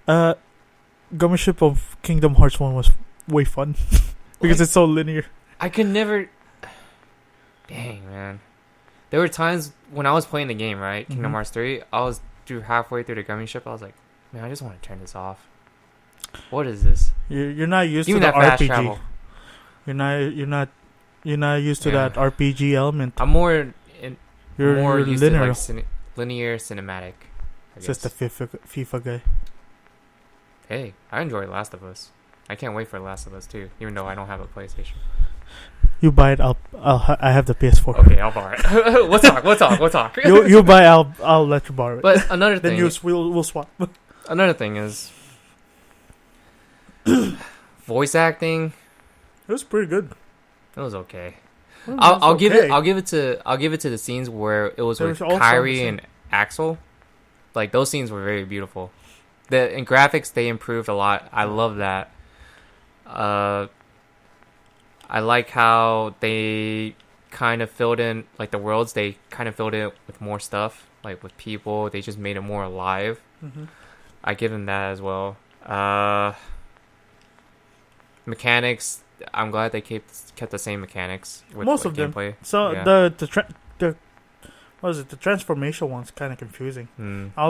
gummy ship of Kingdom Hearts 1 was way fun because it's so linear. I could never. Dang, man. There were times when I was playing the game, right, Kingdom Hearts 3. I was halfway through the gummy ship. I was like, man, I just want to turn this off. What is this? You're not used Give to me the that fast RPG. Travel. You're not used to that RPG element. I'm more used linear. to like linear cinematic. It's just the FIFA guy. Hey, I enjoy Last of Us. I can't wait for Last of Us 2, even though I don't have a PlayStation. You buy it. I have the PS4. Okay, I'll borrow it. We'll talk. You buy. I'll let you borrow it. But another thing. Then we'll swap. Another thing is voice acting. It was pretty good. It was okay. I'll give it to the scenes where it was with Kyrie and Axel. Like, those scenes were very beautiful. In graphics they improved a lot. I love that. I like how they kind of filled in like the worlds. They kind of filled it with more stuff, like with people. They just made it more alive. Mm-hmm. I give them that as well. Mechanics. I'm glad they kept the same mechanics with most of gameplay. Them. So yeah. the what is it? The transformation one's kind of confusing. I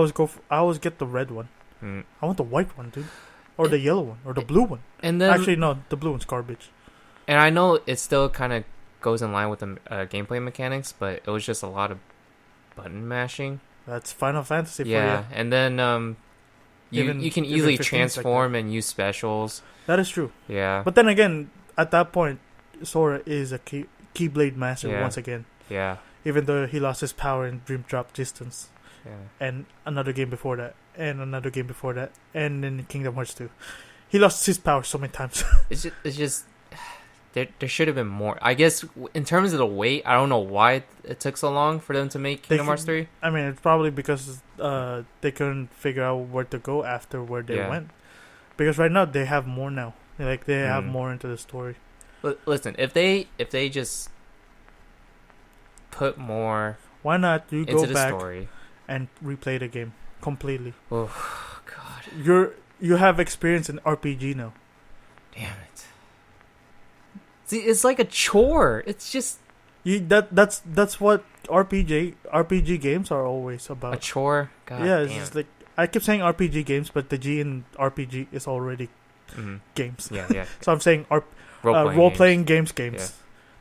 always get the red one. I want the white one, dude, or the yellow one, or the blue one. And then actually no, the blue one's garbage. And I know it still kind of goes in line with the gameplay mechanics, but it was just a lot of button mashing. That's Final Fantasy. Yeah, for you. and then you can easily transform and use specials. That is true. Yeah. But then again, at that point, Sora is a Keyblade master once again. Yeah. Even though he lost his power in Dream Drop Distance. Yeah. And another game before that. And another game before that. And then Kingdom Hearts 2. He lost his power so many times. It's just there should have been more. I guess in terms of the wait, I don't know why it took so long for them to make Kingdom Hearts 3. I mean, it's probably because they couldn't figure out where to go after where they went. Because right now they have more now. Like they have more into the story. Listen, if they just put more, why not you into go the back story and replay the game completely? Oh God! You have experience in RPG now. Damn it! See, it's like a chore. It's just that's what RPG games are always about. A chore. God, yeah, it's just like I keep saying RPG games, but the G in RPG is already games. Yeah. So I'm saying role-playing games. Yeah.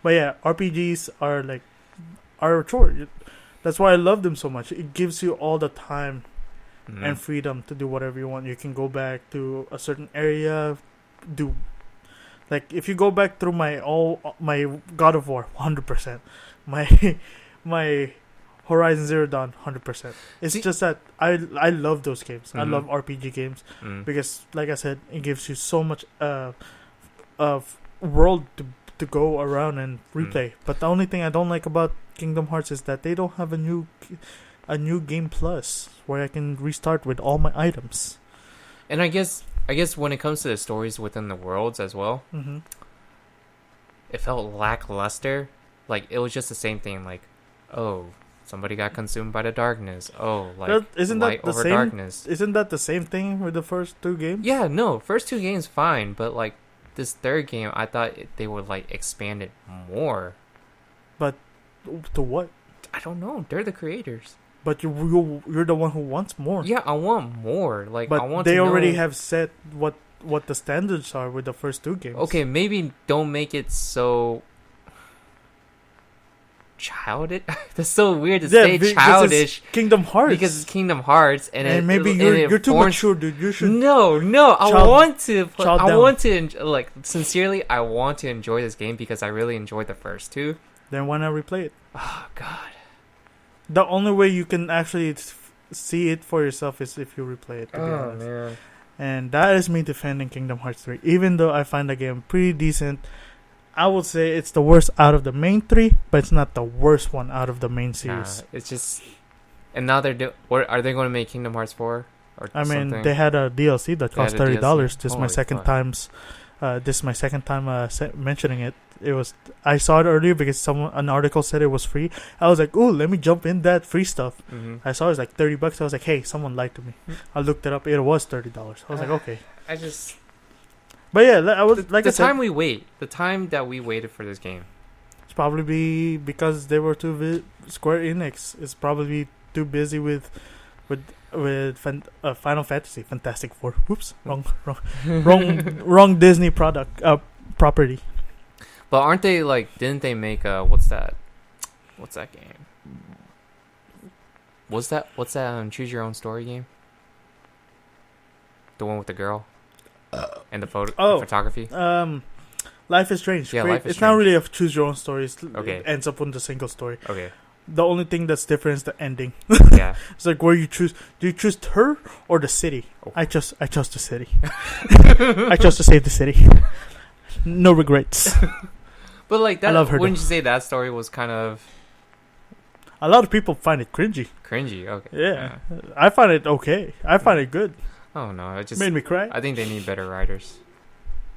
But yeah, RPGs are a chore. That's why I love them so much. It gives you all the time and freedom to do whatever you want. You can go back to a certain area, if you go back through my God of War 100%, my Horizon Zero Dawn 100%. It's just that I love those games. I love RPG games because, like I said, it gives you so much of world to go around and replay. But the only thing I don't like about Kingdom Hearts is that they don't have a new game plus where I can restart with all my items. And I guess when it comes to the stories within the worlds as well, it felt lackluster. Like it was just the same thing. Like, oh, somebody got consumed by the darkness. Oh, like isn't light that the over same? darkness. Isn't that the same thing with the first two games? Yeah, no, first two games fine, but like this third game, I thought they would like expand it more. But to what? I don't know. They're the creators. But you're the one who wants more. Yeah, I want more. Like, but I want. They to already know... have set what the standards are with the first two games. Okay, maybe don't make it so childish. That's so weird to say childish. Kingdom Hearts. Because it's Kingdom Hearts, and maybe you're too mature, dude. You should. No. I want to. Like sincerely, I want to enjoy this game because I really enjoyed the first two. Then why not replay it? Oh God. The only way you can actually see it for yourself is if you replay it. To be honest. Man. And that is me defending Kingdom Hearts 3. Even though I find the game pretty decent, I would say it's the worst out of the main three, but it's not the worst one out of the main series. It's just, and now what are they going to make Kingdom Hearts 4? I mean, they had a DLC that cost $30. This is my second time mentioning it. I saw it earlier because an article said it was free. I was like, "Ooh, let me jump in that free stuff." Mm-hmm. I saw it was like $30. I was like, "Hey, someone lied to me." I looked it up. It was $30. I was like, "Okay." But yeah, I was like the time that we waited for this game. It's probably because they were Square Enix is probably too busy with Final Fantasy Fantastic Four. Whoops, wrong Disney property. But aren't they didn't they make what's that game? What's that Choose Your Own Story game? The one with the girl and the photography. Life is Strange. Yeah, Life is It's Strange. not really a choose your own story. Okay. It ends up with a single story. Okay. The only thing that's different is the ending. Yeah. It's like where you choose. Do you choose her or the city? Oh. I chose the city. I chose to save the city. No regrets. But that, I love her, wouldn't you say that story was kind of... A lot of people find it cringy. Cringy, okay. Yeah. I find it okay. I find it good. Oh no, it just... Made me cry. I think they need better writers.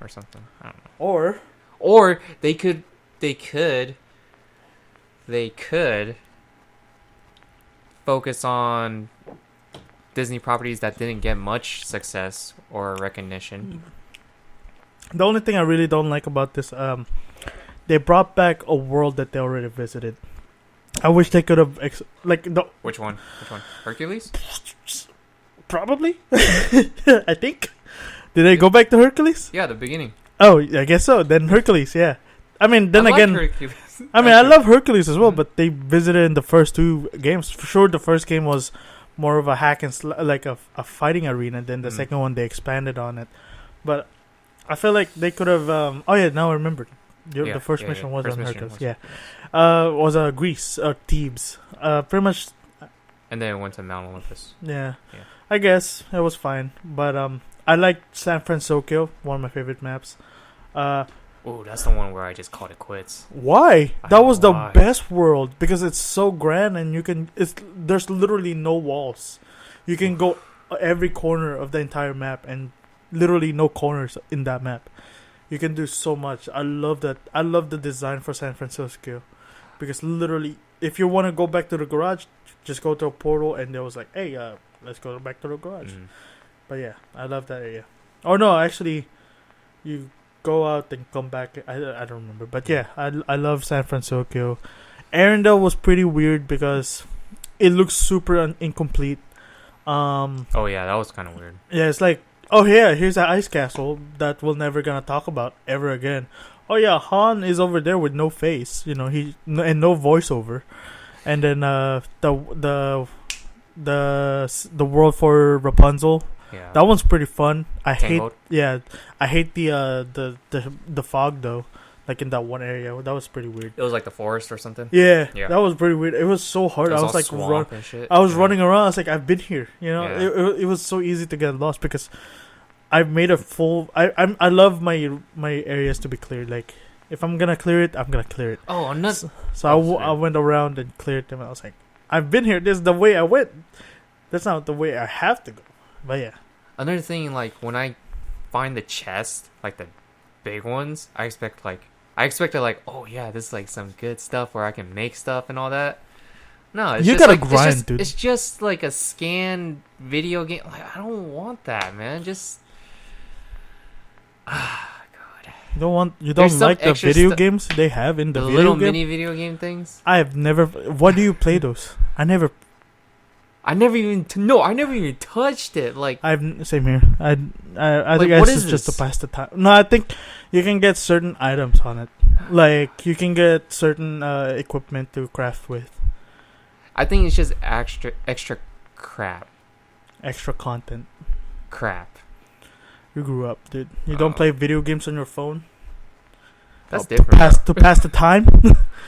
Or something. I don't know. Or they could focus on Disney properties that didn't get much success or recognition. The only thing I really don't like about this, they brought back a world that they already visited. I wish they could have Which one? Hercules? Probably. I think. Did they go back to Hercules? Yeah, the beginning. Oh, I guess so. Then Hercules, yeah. I mean, then again, Hercules. I love Hercules as well, but they visited in the first two games. For sure, the first game was more of a hack and a fighting arena. Then the second one, they expanded on it. But I feel like they could have... now I remembered. The first mission was on Hercules. Was Greece, Thebes. Pretty much... And then it went to Mount Olympus. Yeah. I guess it was fine. But I like San Francisco, one of my favorite maps. Oh, that's the one where I just called it quits. Why? That was the best world because it's so grand and there's literally no walls. You can go every corner of the entire map and literally no corners in that map. You can do so much. I love that. I love the design for San Francisco because literally, if you want to go back to the garage, just go to a portal and there was like, hey, let's go back to the garage. But yeah, I love that area. Oh no, actually, you go out and come back. I don't remember, but yeah, I love San Francisco. Arendelle was pretty weird because it looks super incomplete. Oh yeah, that was kind of weird. Yeah, it's like, oh yeah, here's an ice castle that we're never gonna talk about ever again. Oh yeah, Han is over there with no face, and no voiceover. And then the world for Rapunzel. Yeah. That one's pretty fun. I Tangled. hate the fog though. Like in that one area, that was pretty weird. It was like the forest or something. Yeah. That was pretty weird. It was so hard. I was like running around. I was like, I've been here. It was so easy to get lost because I've made a full. I love my areas to be cleared. Like if I'm gonna clear it, I'm gonna clear it. Oh, I'm not. So I went around and cleared them. I was like, I've been here. This is the way I went. That's not the way I have to go. But yeah. Another thing, when I find the chest, the big ones, I expect I expected like, oh yeah, this is like some good stuff where I can make stuff and all that. No, it's You just gotta like, grind, dude. It's just like a scanned video game. Like I don't want that, man. Just God. You don't like the video stu- games they have in the video little game? mini video game things. I have never. What do you play those? I never even touched it. Like same here. I Like, think what it's is just to this? pass the time. No, I think you can get certain items on it. Like you can get certain equipment to craft with. I think it's just extra crap. Extra content. Crap. You grew up, dude. You don't play video games on your phone. That's different. To pass the time.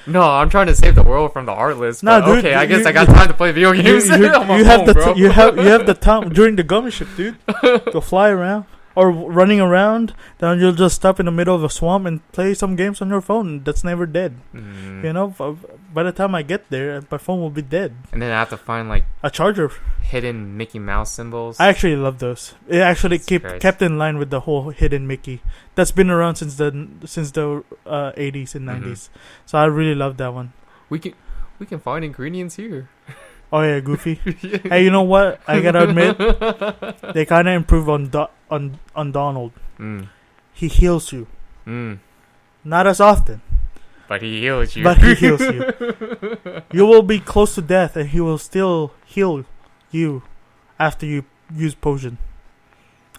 No, I'm trying to save the world from the heartless. No, But dude, okay, I guess you- I got time to play video games. you on my have phone, the bro. you have the time during the gummy ship, dude. Go fly around or running around. Then you'll just stop in the middle of a swamp and play some games on your phone. That's never dead. Mm. You know, by the time I get there, my phone will be dead. And then I have to find like A charger. hidden Mickey Mouse symbols. I actually love those. It actually Jesus Christ. kept in line with the whole hidden Mickey that's been around since the 80s and 90s. So I really love that one. we can find ingredients here. Oh yeah, Goofy. Hey, you know what? I gotta admit, they kind of improved on Donald. Mm. He heals you, Mm. not as often, But he heals you. but he heals you. You will be close to death, and he will still heal you after you use potion.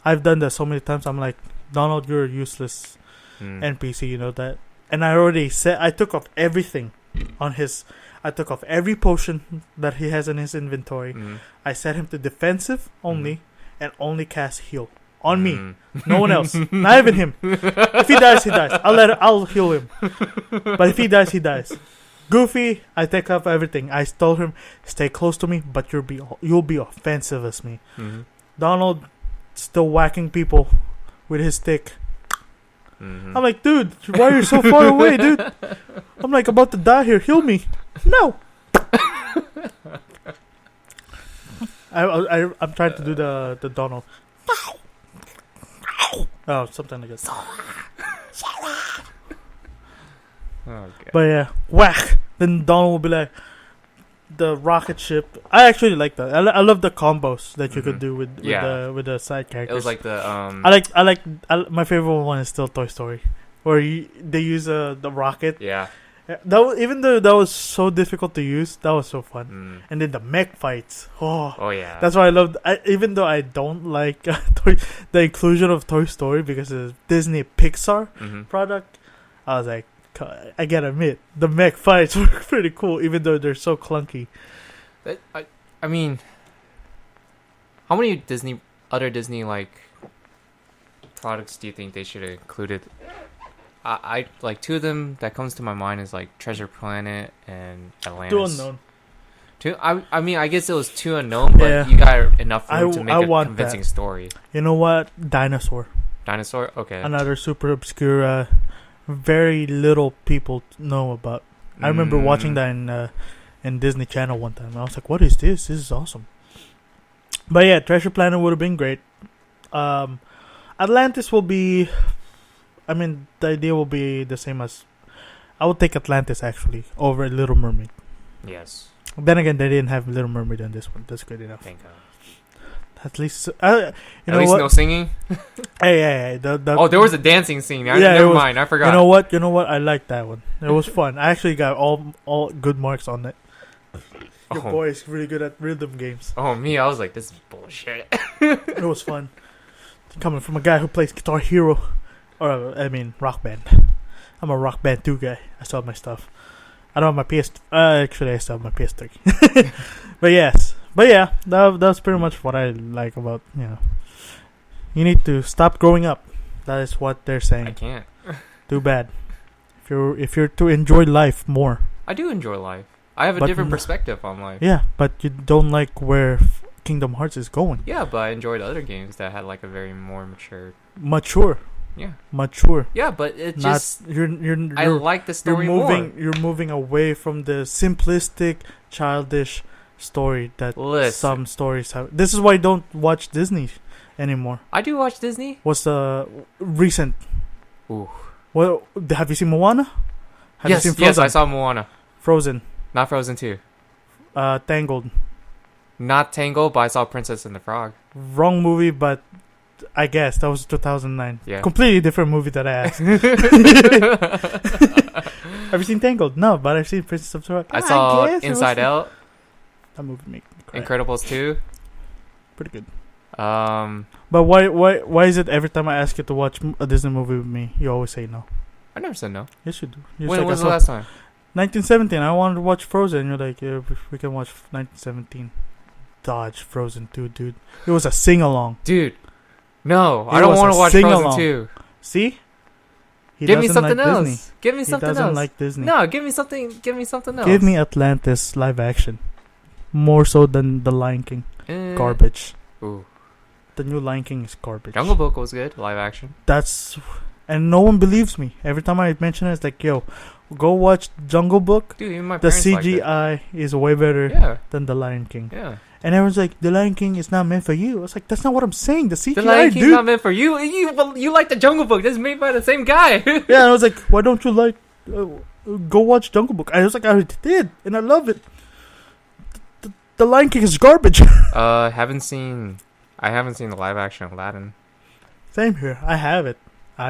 I've done that so many times. I'm like, Donald, you're a useless NPC. You know that. And I already said I took off everything on his. I took off every potion that he has in his inventory. Mm. I set him to defensive only, and only cast heal on me. Mm. No one else. Not even him. If he dies, he dies. I'll heal him. But if he dies, he dies. Goofy, I take off everything. I told him, stay close to me, but you'll be offensive as me. Mm-hmm. Donald, still whacking people with his stick. Mm-hmm. I'm like, dude, why are you so far away, dude? I'm like about to die here. Heal me. No. I'm trying to do the Donald. Oh, something like that. Okay. But yeah, whack. Then Donald will be like, the rocket ship. I actually like that. I love the combos that you could do with the side characters. It was like the my favorite one is still Toy Story, where they use the rocket. Yeah. Even though that was so difficult to use, that was so fun. Mm. And then the mech fights. Oh yeah. That's why I loved. Even though I don't like the inclusion of Toy Story because it's a Disney Pixar product, I was like, I gotta admit, the mech fights were pretty cool, even though they're so clunky. I mean, how many other Disney like products do you think they should have included? I like two of them that comes to my mind is like Treasure Planet and Atlantis. Too Unknown. I mean, I guess it was too unknown, but you got enough room to make a convincing story. You know what? Dinosaur. Okay. Another super obscure, very little people know about. I remember watching that in Disney Channel one time. I was like, what is this? This is awesome. But yeah, Treasure Planet would have been great. Atlantis will be... I mean, the idea will be the same as... I would take Atlantis, actually, over Little Mermaid. Yes. Then again, they didn't have Little Mermaid on this one. That's good enough. Thank God. At least... At least no singing? Hey. There was a dancing scene. Never mind. I forgot. You know what? I liked that one. It was fun. I actually got all good marks on it. Your boy is really good at rhythm games. Oh, me? I was like, this is bullshit. It was fun. Coming from a guy who plays Guitar Hero. Rock Band. I'm a Rock Band 2 guy. I still have my stuff. I don't have my PS... actually, I still have my PS3. But yes. But yeah, that's pretty much what I like about, You need to stop growing up. That is what they're saying. I can't. Too bad. If you're to enjoy life more. I do enjoy life. I have a different perspective on life. Yeah, but you don't like where Kingdom Hearts is going. Yeah, but I enjoyed other games that had like a very more mature. Yeah. Mature. Yeah, but it Not, just you're I like the story more. You're moving away from the simplistic, childish story that some stories have. This is why I don't watch Disney anymore. I do watch Disney. What's the recent? Ooh. Well, have you seen Moana? Have Yes, you seen Frozen? yes, I saw Moana. Frozen. Not Frozen 2. Tangled. Not Tangled, but I saw Princess and the Frog. Wrong movie, but I guess that was 2009. Yeah. Completely different movie that I asked. Have you seen Tangled? No, but I've seen Princess of the Frog. I saw guess Inside Out. That movie made me cry. Incredibles 2. Pretty good. But why is it every time I ask you to watch a Disney movie with me, you always say no? I never said no. Yes, you do. When was the last time? 1917. I wanted to watch Frozen. You're like, yeah, we can watch 1917. Dodge Frozen 2, dude. It was a sing along. Dude, no, I don't want to watch Frozen 2. See? Give me something else. Disney. Give me something else. He doesn't like Disney. No, give me something else. Give me Atlantis live action. More so than The Lion King. Garbage. Ooh. The new Lion King is garbage. Jungle Book was good, live action. And no one believes me. Every time I mention it, it's like, yo, go watch Jungle Book. Dude, even my the parents CGI is way better than The Lion King. Yeah. And everyone's like, The Lion King is not meant for you. I was like, that's not what I'm saying. The CGI, The Lion King's dude. not meant for you. You like the Jungle Book. This is made by the same guy. Yeah, and I was like, why don't you go watch Jungle Book? I was like, I already did, and I love it. The Lion King is garbage. I haven't seen the live action Aladdin. Same here. I have it. I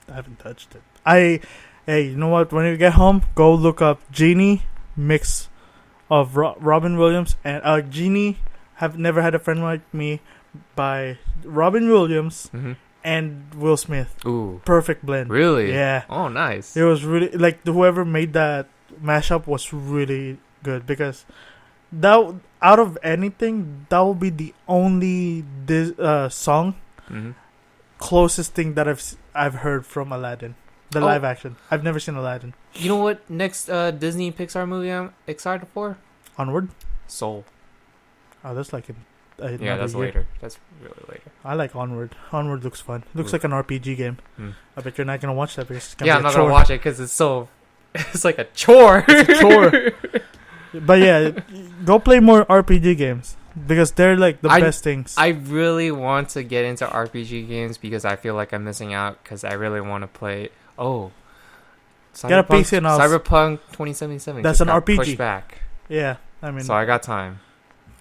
haven't touched it. Hey, you know what? When you get home, go look up Genie mix of Robin Williams and Genie Have Never Had a Friend Like Me by Robin Williams and Will Smith. Ooh, perfect blend. Really? Yeah. Oh, nice. It was really like whoever made that mashup was really good because that out of anything that will be the only song closest thing that I've heard from Aladdin, the live action. I've never seen Aladdin. You know what next Disney Pixar movie I'm excited for? Onward. Soul. Oh, that's like yeah, that's later. That's really later. I like Onward. Onward looks fun. It looks like an RPG game. I bet you're not gonna watch that because it's gonna be I'm not gonna watch it because it's like a chore. It's a chore. But yeah, go play more RPG games because they're like the best things. I really want to get into RPG games because I feel like I'm missing out because I really want to play. Oh, get a PC and Cyberpunk 2077. That's an RPG. Pushed back. Yeah, I mean. So I got time.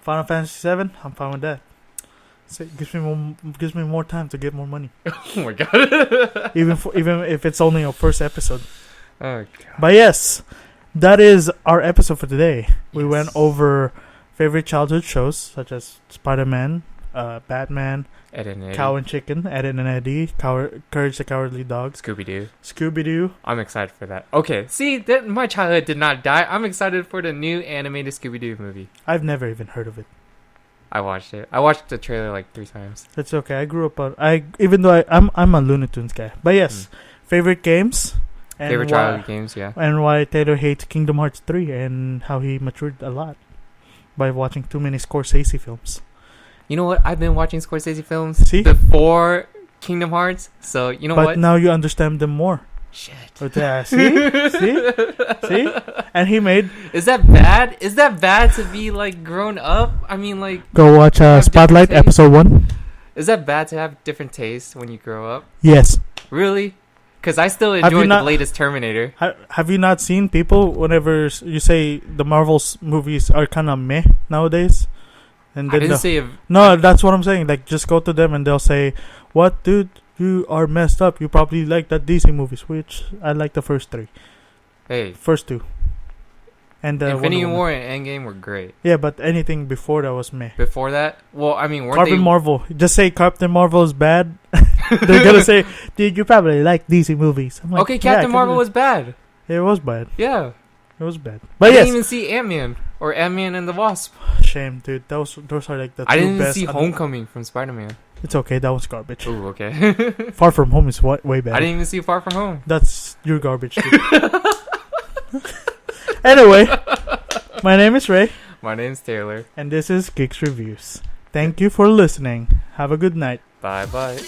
Final Fantasy 7. I'm fine with that. So it gives me more time to get more money. Oh my god! even if it's only a first episode. Oh god. But yes. That is our episode for today. Yes. We went over favorite childhood shows such as Spider-Man, Batman, Ed and Eddie. Cow and Chicken, Ed and Eddie, Courage the Cowardly Dog, Scooby-Doo. I'm excited for that. Okay, see, my childhood did not die. I'm excited for the new animated Scooby-Doo movie. I've never even heard of it. I watched it. I watched the trailer like 3 times. That's okay. I grew up even though I'm a Looney Tunes guy. But yes, favorite games. And favorite childhood games, yeah. And why Taylor hates Kingdom Hearts 3 and how he matured a lot by watching too many Scorsese films. You know what? I've been watching Scorsese films before Kingdom Hearts, so you know what? But now you understand them more. Shit. But, See? And he made... Is that bad? Is that bad to be, like, grown up? I mean, like... Go watch Spotlight episode 1. Is that bad to have different tastes when you grow up? Yes. Really? Because I still enjoy the latest Terminator. Have you not seen people whenever you say the Marvel's movies are kind of meh nowadays? And then No, that's what I'm saying. Like, just go to them and they'll say, "What, dude? You are messed up. You probably like that DC movies," which I like the first 3. Hey. First 2. And Infinity War and Endgame were great. Yeah, but anything before that was meh. Before that? Well, I mean, Captain Marvel. Just say Captain Marvel is bad. They're gonna say, "Dude, you probably like DC movies." I'm like, okay, Captain Marvel was bad. It was bad. Yeah. It was bad. But I didn't even see Ant-Man or Ant-Man and the Wasp. Shame, dude. Those are like the 2 best. I didn't even see Homecoming from Spider-Man. It's okay. That was garbage. Ooh, okay. Far From Home is way better. I didn't even see Far From Home. That's your garbage, dude. Anyway, my name is Ray. My name's Taylor. And this is Geeks Reviews. Thank you for listening. Have a good night. Bye-bye.